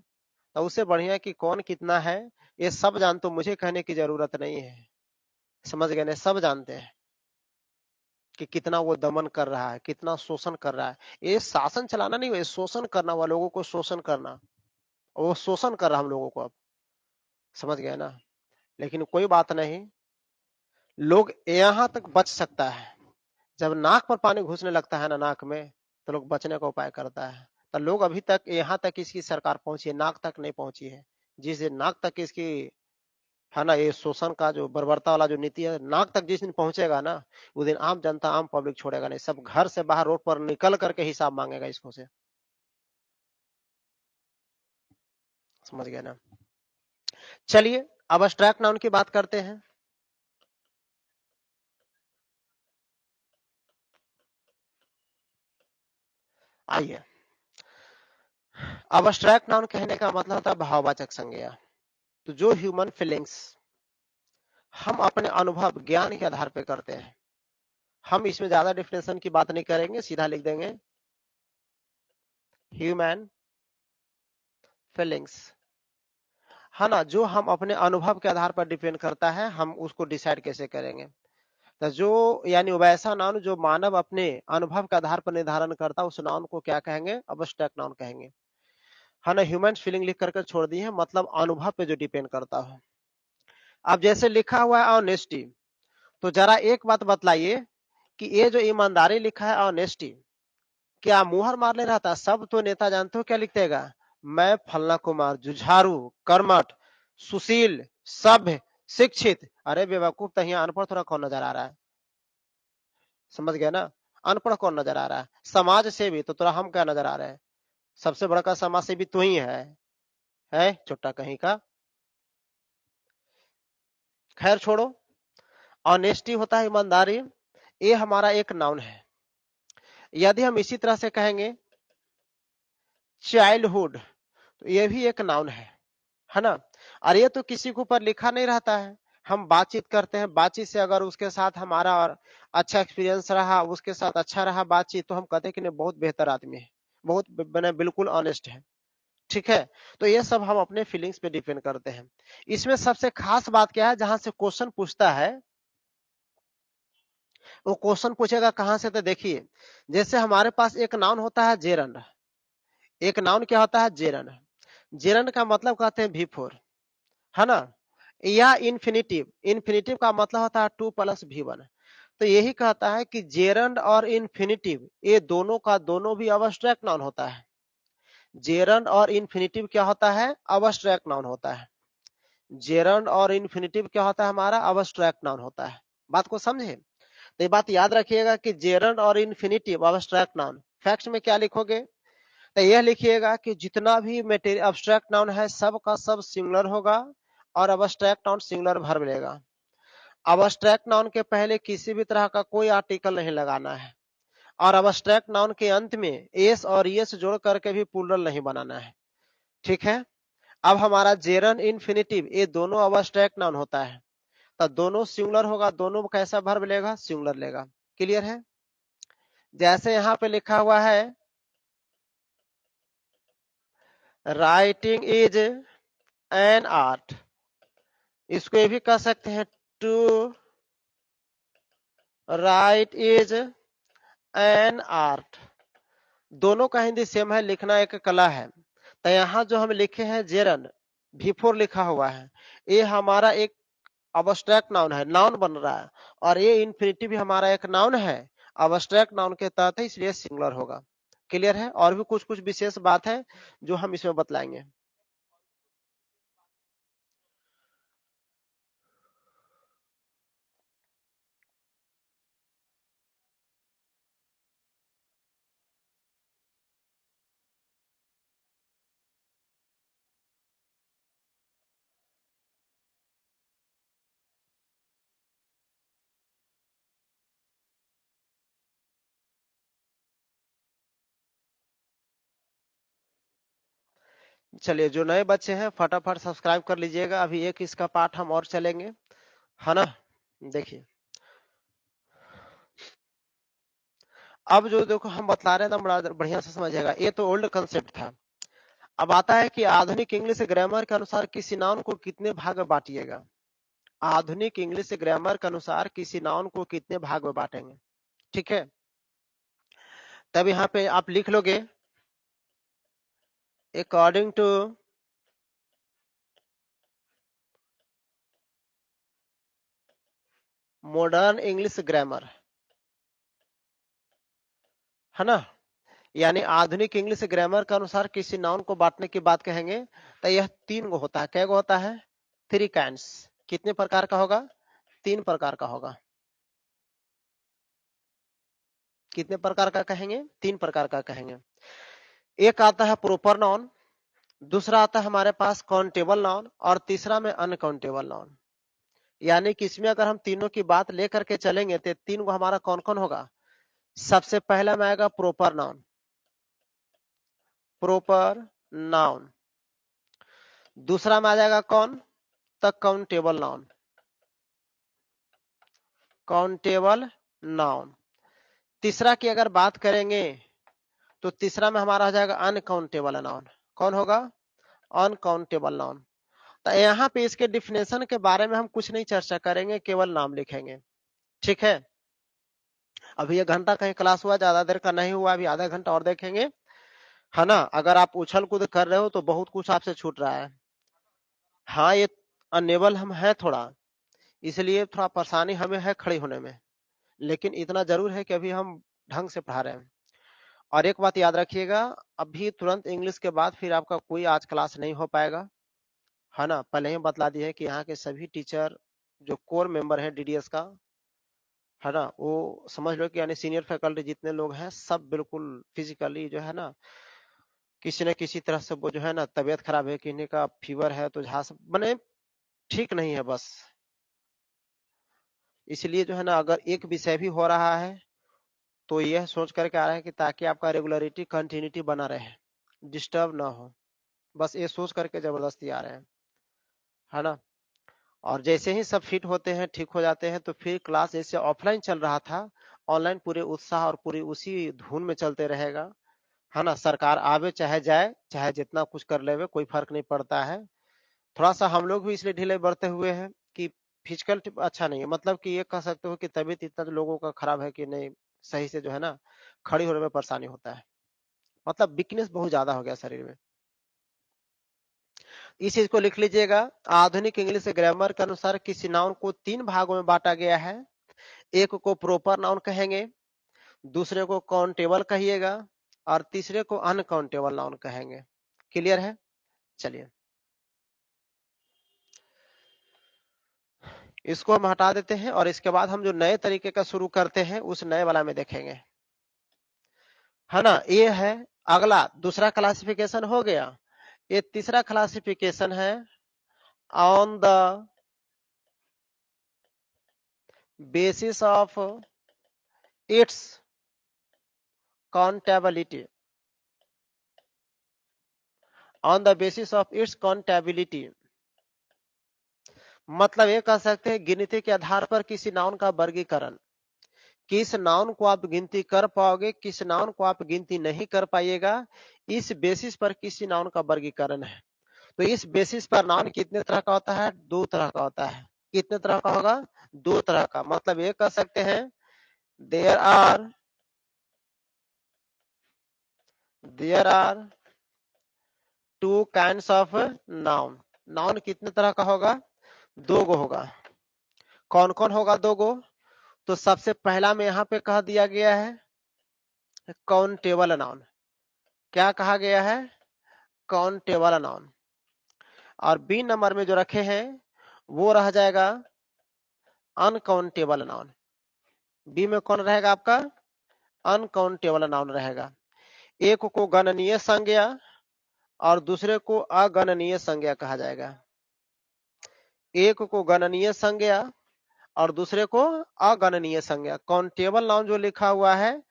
तो उससे बढ़िया कि कौन कितना है ये सब जान, तो मुझे कहने की जरूरत नहीं है। समझ गए ना? सब जानते हैं कि कितना वो दमन कर रहा है, कितना शोषण कर रहा है। ये शासन चलाना नहीं, ये शोषण करना, वाले लोगों को शोषण करना, वो शोषण कर रहा हम लोगों को अब। समझ गए ना? लेकिन कोई बात नहीं, लोग यहाँ तक बच सकता है। जब नाक पर पानी घुसने लगता है ना, नाक में, तो लोग बचने का उपाय करता है। तो लोग अभी तक यहाँ तक इसकी सरकार पहुंची है, नाक तक नहीं पहुंची है। जिस दिन नाक तक इसकी, है ना, ये शोषण का जो बर्बरता वाला जो नीति है, नाक तक जिस दिन पहुंचेगा ना, उस दिन आम जनता, आम पब्लिक छोड़ेगा नहीं, सब घर से बाहर रोड पर निकल करके हिसाब मांगेगा इसको से। समझ गए ना? चलिए अब अब्स्ट्रैक्ट नाउन की बात करते हैं। आइए, अब्स्ट्रैक्ट नाउन कहने का मतलब होता है भाववाचक संज्ञा। तो जो ह्यूमन फीलिंग्स हम अपने अनुभव ज्ञान के आधार पर करते हैं, हम इसमें ज्यादा डिफिनेशन की बात नहीं करेंगे, सीधा लिख देंगे ह्यूमन फीलिंग्स, है ना, जो हम अपने अनुभव के आधार पर डिपेंड करता है, हम उसको डिसाइड कैसे करेंगे। तो जो यानी वैसा नाउन जो मानव अपने अनुभव के आधार पर निर्धारण करता है, उस नाउन को क्या कहेंगे, अब्स्ट्रैक्ट नाउन कहेंगे, है ना। ह्यूमन फीलिंग लिख करके छोड़ दी है, मतलब अनुभव पे जो डिपेंड करता हो। अब जैसे लिखा हुआ है ऑनेस्टी, तो जरा एक बात बतलाइए कि ये जो ईमानदारी लिखा है ऑनेस्टी, क्या मुहर मारने रहता है? सब तो नेता जानते हो क्या लिखतेगा, मैं फलना कुमार जुझारू कर्मठ सुशील सभ्य शिक्षित। अरे बेवकूफ, तो यहाँ अनपढ़ थोड़ा कौन नजर आ रहा है, समझ गया ना। अनपढ़ कौन नजर आ रहा है, समाज सेवी तो थोड़ा हम क्या नजर आ रहे हैं, सबसे बड़ा का समाज सेवी तू ही है छोटा कहीं का। खैर छोड़ो, ऑनेस्टी होता है ईमानदारी, ये हमारा एक नाउन है। यदि हम इसी तरह से कहेंगे चाइल्डहुड, तो ये भी एक नाउन है ना। और ये तो किसी के ऊपर लिखा नहीं रहता है, हम बातचीत करते हैं, बातचीत से अगर उसके साथ हमारा और अच्छा एक्सपीरियंस रहा, उसके साथ अच्छा रहा बातचीत, तो हम कहते हैं कि नहीं बहुत बेहतर आदमी है, बहुत मैंने बिल्कुल ऑनेस्ट है, ठीक है। तो ये सब हम अपने फीलिंग्स पे डिपेंड करते हैं। इसमें सबसे खास बात क्या है, जहां से क्वेश्चन पूछता है, वो क्वेश्चन पूछेगा कहां से, तो देखिए जैसे हमारे पास एक नाउन होता है जेरंड, एक नाउन क्या होता है जेरंड, जेरंड का मतलब कहते हैं V4, है ना। या इन्फिनिटिव, इन्फिनिटिव का मतलब होता है 2+V1। तो यही कहता है कि जेरंड और इन्फिनिटिव ये दोनों का दोनों भी अब्स्ट्रैक्ट नाउन होता है। जेरंड और इन्फिनिटिव क्या होता है, अब्स्ट्रैक्ट नाउन होता है। जेरंड और इन्फिनिटिव क्या होता है, हमारा अब्स्ट्रैक्ट नाउन होता है। बात को समझे, तो ये बात याद रखिएगा कि जेरंड और इन्फिनिटिव अब्स्ट्रैक्ट नाउन। फैक्ट में क्या लिखोगे, तो यह लिखिएगा कि जितना भी मेटेरियल अब्स्ट्रैक्ट नाउन है सब का सब सिंगुलर होगा, और अब्स्ट्रैक्ट नाउन सिंगुलर वर्ब लेगा। अब्स्ट्रैक्ट नाउन के पहले किसी भी तरह का कोई आर्टिकल नहीं लगाना है, और अब्स्ट्रैक्ट नाउन के अंत में एस और यस जोड़ करके भी प्लूरल नहीं बनाना है, ठीक है। अब हमारा जेरन इन्फिनिटिव ये दोनों अब्स्ट्रैक्ट नाउन होता है, तो दोनों सिंगुलर होगा, दोनों कैसा वर्ब लेगा, सिंगुलर लेगा। क्लियर है। जैसे यहाँ पे लिखा हुआ है राइटिंग इज एन आर्ट, इसको ये भी कह सकते हैं to write is an art. दोनों का हिंदी सेम है, लिखना एक कला है। तो यहाँ जो हम लिखे हैं जेरन V4 लिखा हुआ है, ये हमारा एक अब्स्ट्रैक्ट नाउन है, नाउन बन रहा है, और ये इन्फिनिटिव भी हमारा एक नाउन है, अब्स्ट्रैक्ट नाउन के तहत है, इसलिए सिंगुलर होगा। क्लियर है। और भी कुछ कुछ विशेष बात है जो हम इसमें बतलाएंगे। चलिए, जो नए बच्चे हैं फटाफट सब्सक्राइब कर लीजिएगा, अभी एक इसका पार्ट हम और चलेंगे, है ना। देखिए अब जो देखो हम बतला रहे हैं ना, बड़ा बढ़िया से समझिएगा, ये तो ओल्ड कंसेप्ट था। अब आता है कि आधुनिक इंग्लिश ग्रामर के अनुसार किसी नाउन को कितने भाग में बांटिएगा। आधुनिक इंग्लिश ग्रामर के अनुसार किसी नाउन को कितने भाग में बांटेंगे, ठीक है। तब यहाँ पे आप लिख लोगे according to modern English grammar, है ना। यानी आधुनिक इंग्लिश ग्रामर के अनुसार किसी नाउन को बांटने की बात कहेंगे, तो यह तीन गो होता है। क्या गो होता है, 3 काइंड्स। कितने प्रकार का होगा, 3 प्रकार का होगा। कितने प्रकार का कहेंगे, 3 प्रकार का कहेंगे। एक आता है प्रोपर नाउन, दूसरा आता है हमारे पास काउंटेबल नाउन, और तीसरा में अनकाउंटेबल नाउन। यानी कि इसमें अगर हम तीनों की बात लेकर के चलेंगे तो तीन को हमारा कौन कौन होगा। सबसे पहला में आएगा प्रोपर नाउन, प्रोपर नाउन। दूसरा में आ जाएगा कौन, the countable noun, countable noun. तीसरा की अगर बात करेंगे तो तीसरा में हमारा हो जाएगा अनकाउंटेबल नाउन। कौन होगा? Uncountable noun. तो यहाँ पे इसके डिफिनेशन के बारे में हम कुछ नहीं चर्चा करेंगे, केवल नाम लिखेंगे। ठीक है, अभी 1 घंटा कहीं क्लास हुआ, ज्यादा देर का नहीं हुआ, अभी आधा घंटा और देखेंगे, है ना। अगर आप उछल कूद कर रहे हो तो बहुत कुछ आपसे छूट रहा है। हाँ, ये अनेबल हम है थोड़ा, इसलिए थोड़ा परेशानी हमें है खड़े होने में, लेकिन इतना जरूर है कि अभी हम ढंग से पढ़ा रहे हैं। और एक बात याद रखिएगा, अभी तुरंत इंग्लिश के बाद फिर आपका कोई आज क्लास नहीं हो पाएगा, है ना। पहले ही बतला दिए है कि यहाँ के सभी टीचर जो कोर मेंबर हैं डीडीएस का, है ना, वो समझ लो कि यानी सीनियर फैकल्टी जितने लोग हैं सब बिल्कुल फिजिकली जो है ना, किसी न किसी तरह से वो जो है ना, तबीयत खराब है, किन्हीं का फीवर है, तो झांस बने ठीक नहीं है बस। इसलिए जो है ना, अगर एक विषय भी हो रहा है तो यह सोच करके आ रहा है कि ताकि आपका रेगुलरिटी कंटिन्यूटी बना रहे, डिस्टर्ब ना हो, बस ये सोच करके जबरदस्ती आ रहे हैं, है ना। और जैसे ही सब फिट होते हैं, ठीक हो जाते हैं, तो फिर क्लास जैसे ऑफलाइन चल रहा था, ऑनलाइन पूरे उत्साह और पूरी उसी धुन में चलते रहेगा, है ना। सरकार आवे चाहे जाए, चाहे जितना कुछ कर लेवे, कोई फर्क नहीं पड़ता है। थोड़ा सा हम लोग भी इसलिए ढीले बढ़ते हुए हैं कि फिजिकल अच्छा नहीं है, मतलब कि ये कह सकते हो कि तबीयत इतना तो लोगों का खराब है कि नहीं सही से जो है ना खड़ी होने में परेशानी होता है, मतलब वीकनेस बहुत ज्यादा हो गया शरीर में। इस चीज को लिख लीजिएगा। आधुनिक इंग्लिश ग्रामर के अनुसार किसी नाउन को 3 भागों में बांटा गया है। एक को प्रॉपर नाउन कहेंगे, दूसरे को काउंटेबल कहिएगा, और तीसरे को अनकाउंटेबल नाउन कहेंगे। क्लियर है? चलिए इसको हम हटा देते हैं, और इसके बाद हम जो नए तरीके का शुरू करते हैं उस नए वाला में देखेंगे, है ना। ये है अगला, दूसरा क्लासिफिकेशन हो गया। ये तीसरा क्लासिफिकेशन है on the basis of its accountability. On the basis of its accountability मतलब ये कह सकते हैं गिनती के आधार पर किसी नाउन का वर्गीकरण। किस नाउन को आप गिनती कर पाओगे, किस नाउन को आप गिनती नहीं कर पाइएगा, इस बेसिस पर किसी नाउन का वर्गीकरण है। तो इस बेसिस पर नाउन कितने तरह का होता है? 2 तरह का होता है। कितने तरह का होगा? 2 तरह का। मतलब ये कह सकते हैं there are 2 kinds of noun. Noun कितने तरह का होगा? 2 गो होगा। कौन कौन होगा 2 गो? तो सबसे पहला में यहाँ पे कह दिया गया है काउंटेबल नाउन। क्या कहा गया है? Countable noun. और बी नंबर में जो रखे हैं वो रह जाएगा अनकाउंटेबल नाउन। बी में कौन रहेगा आपका? अनकाउंटेबल नाउन रहेगा। एक को गणनीय संज्ञा और दूसरे को अगणनीय संज्ञा कहा जाएगा। एक को गणनीय संज्ञा और दूसरे को अगणनीय संज्ञा। काउंटेबल नाउन जो लिखा हुआ है,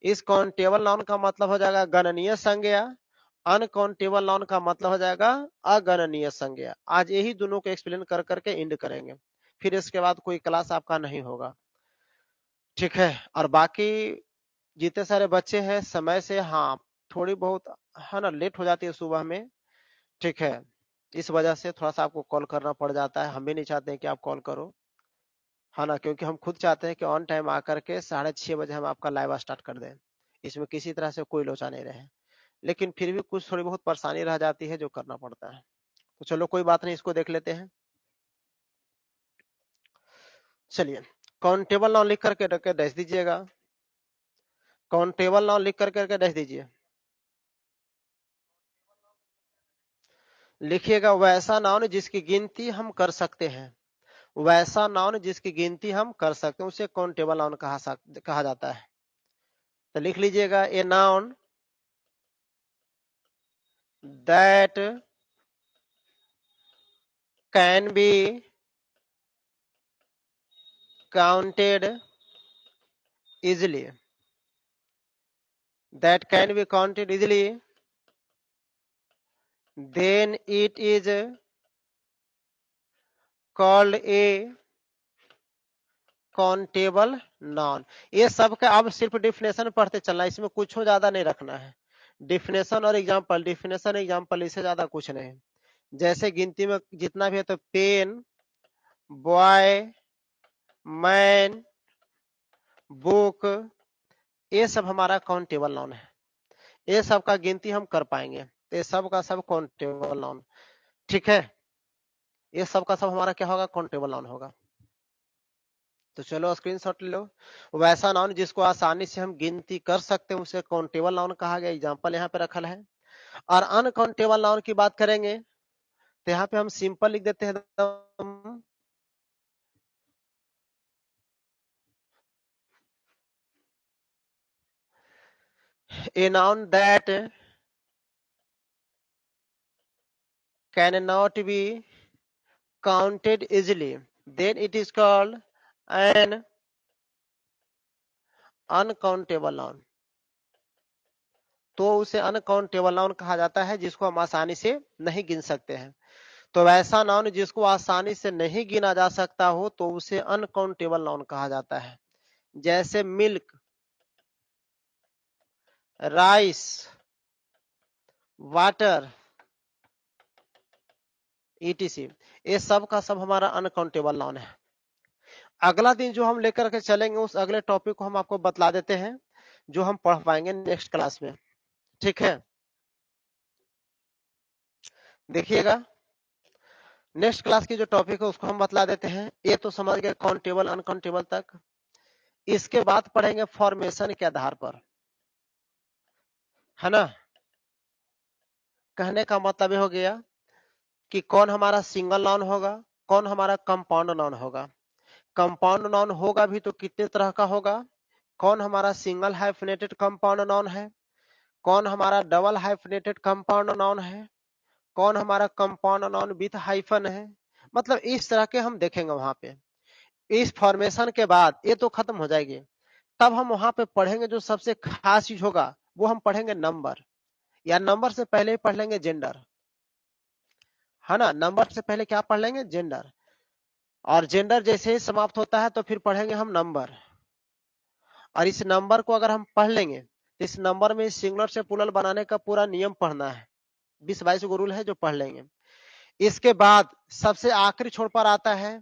इस काउंटेबल नाउन का मतलब हो जाएगा गणनीय संज्ञा, अनकाउंटेबल नाउन का मतलब हो जाएगा अगणनीय संज्ञा। आज यही दोनों को एक्सप्लेन कर करके एंड करेंगे, फिर इसके बाद कोई क्लास आपका नहीं होगा। ठीक है, और बाकी जितने सारे बच्चे हैं समय से, हाँ थोड़ी बहुत है ना लेट हो जाती है सुबह में, ठीक है, इस वजह से थोड़ा सा आपको कॉल करना पड़ जाता है। हम भी नहीं चाहते हैं कि आप कॉल करो, है ना, क्योंकि हम खुद चाहते हैं कि ऑन टाइम आकर के 6:30 बजे हम आपका लाइव स्टार्ट कर दें, इसमें किसी तरह से कोई लोचा नहीं रहे। लेकिन फिर भी कुछ थोड़ी बहुत परेशानी रह जाती है जो करना पड़ता है। तो चलो कोई बात नहीं, इसको देख लेते हैं। चलिए काउंटेबल नाउन लिख करके डैश दीजिएगा। काउंटेबल नाउन लिख करके डैश दीजिए। लिखिएगा वैसा नाउन जिसकी गिनती हम कर सकते हैं। वैसा नाउन जिसकी गिनती हम कर सकते हैं उसे काउंटेबल नाउन कहा जाता है। तो लिख लीजिएगा a noun that can be counted easily, that can be counted easily, then it is called a countable noun. ये सब का अब सिर्फ डिफिनेशन पढ़ते चलना, इसमें कुछ ज्यादा नहीं रखना है। डिफिनेशन और एग्जाम्पल, डिफिनेशन एग्जाम्पल इससे ज्यादा कुछ नहीं। जैसे गिनती में जितना भी है तो पेन, बॉय, मैन, बुक, ये सब हमारा काउंटेबल नाउन है। ये सब का गिनती हम कर पाएंगे, तो ये सब का सब काउंटेबल नाउन। ठीक है, ये सब का सब हमारा क्या होगा, काउंटेबल नाउन होगा। तो चलो स्क्रीनशॉट ले लो। वैसा नाउन जिसको आसानी से हम गिनती कर सकते हैं उसे काउंटेबल नाउन कहा गया। एग्जांपल यहाँ पे रखल है। और अनकाउंटेबल नाउन की बात करेंगे तो यहाँ पे हम सिंपल लिख देते हैं एकदम, a noun that cannot be counted easily, then it is called an uncountable noun। तो उसे अनकाउंटेबल नाउन कहा जाता है जिसको हम आसानी से नहीं गिन सकते हैं। तो वैसा नाउन जिसको आसानी से नहीं गिना जा सकता हो तो उसे अनकाउंटेबल नाउन कहा जाता है। जैसे मिल्क, राइस, वाटर, ईटीसी, ये सब का सब हमारा अनकाउंटेबल नाउन है। अगला दिन जो हम लेकर के चलेंगे उस अगले टॉपिक को हम आपको बतला देते हैं, जो हम पढ़ पाएंगे नेक्स्ट क्लास में। ठीक है, देखिएगा नेक्स्ट क्लास की जो टॉपिक है उसको हम बतला देते हैं। ये तो समझ गए काउंटेबल अनकाउंटेबल तक। इसके बाद पढ़ेंगे फॉर्मेशन के आधार पर, है ना। कहने का मतलब ये हो गया कि कौन हमारा सिंगल नाउन होगा, कौन हमारा कंपाउंड नाउन होगा। कंपाउंड नाउन होगा भी तो कितने तरह का होगा, कौन हमारा सिंगल हाइफनेटेड कंपाउंड नाउन है, कौन हमारा डबल हाइफनेटेड कंपाउंड नाउन है, कौन हमारा कंपाउंड नाउन विथ हाइफन है। मतलब इस तरह के हम देखेंगे वहां पे। इस फॉर्मेशन के बाद ये तो खत्म हो जाएगी, तब हम वहां पे पढ़ेंगे जो सबसे खास चीज होगा, वो हम पढ़ेंगे नंबर, या नंबर से पहले ही पढ़ लेंगे जेंडर, है ना। नंबर से पहले क्या पढ़ लेंगे, जेंडर। और जेंडर जैसे ही समाप्त होता है तो फिर पढ़ेंगे हम नंबर। और इस नंबर को अगर हम पढ़ लेंगे तो इस नंबर में सिंगुलर से प्लूरल बनाने का पूरा नियम पढ़ना है। 20-22 गो रूल है जो पढ़ लेंगे। इसके बाद सबसे आखिरी छोर पर आता है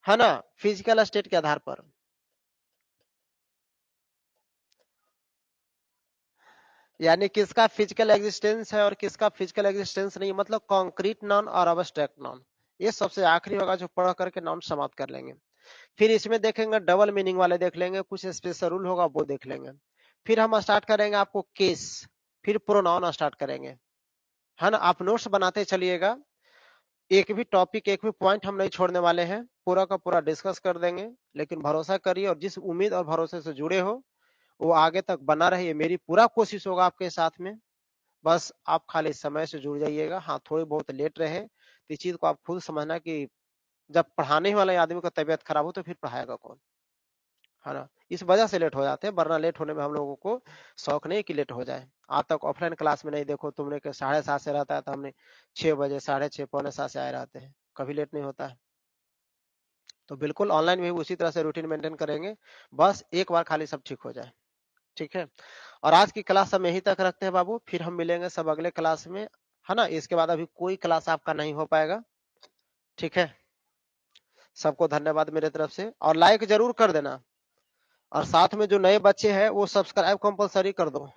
ना, फिजिकल स्टेट के आधार पर। यानी किसका फिजिकल एग्जिस्टेंस है और किसका फिजिकल एग्जिस्टेंस नहीं, मतलब कॉन्क्रीट नाउन और अब्स्ट्रैक्ट नाउन। ये सबसे आखिरी होगा जो पढ़ करके नाउन समाप्त कर लेंगे। फिर इसमें देखेंगे डबल मीनिंग वाले देख लेंगे, कुछ स्पेशल रूल होगा वो देख लेंगे। फिर हम स्टार्ट करेंगे आपको केस, फिर प्रोनाउन स्टार्ट करेंगे, है ना। आप नोट्स बनाते चलिएगा, एक भी टॉपिक एक भी पॉइंट हम नहीं छोड़ने वाले हैं, पूरा का पूरा डिस्कस कर देंगे। लेकिन भरोसा करिए और जिस उम्मीद और भरोसे से जुड़े हो वो आगे तक बना रहे, ये मेरी पूरा कोशिश होगा आपके साथ में। बस आप खाली समय से जुड़ जाइएगा। हाँ, थोड़ी बहुत लेट रहे तो इस चीज को आप खुद समझना कि जब पढ़ाने वाले आदमी का तबीयत खराब हो तो फिर पढ़ाएगा कौन, है ना। इस वजह से लेट हो जाते हैं, वरना लेट होने में हम लोगों को शौक नहीं कि लेट हो जाए। आज तक ऑफलाइन क्लास में नहीं देखो तुमने कि 7:30 से रहता है तो हमने 6 बजे 6:30 पौने 7 से आए रहते हैं, कभी लेट नहीं होता है। तो बिल्कुल ऑनलाइन में भी उसी तरह से रूटीन मेंटेन करेंगे, बस एक बार खाली सब ठीक हो जाए। ठीक है, और आज की क्लास हम यहीं तक रखते हैं बाबू, फिर हम मिलेंगे सब अगले क्लास में, है ना। इसके बाद अभी कोई क्लास आपका नहीं हो पाएगा। ठीक है, सबको धन्यवाद मेरे तरफ से, और लाइक जरूर कर देना। और साथ में जो नए बच्चे हैं वो सब्सक्राइब कंपलसरी कर दो।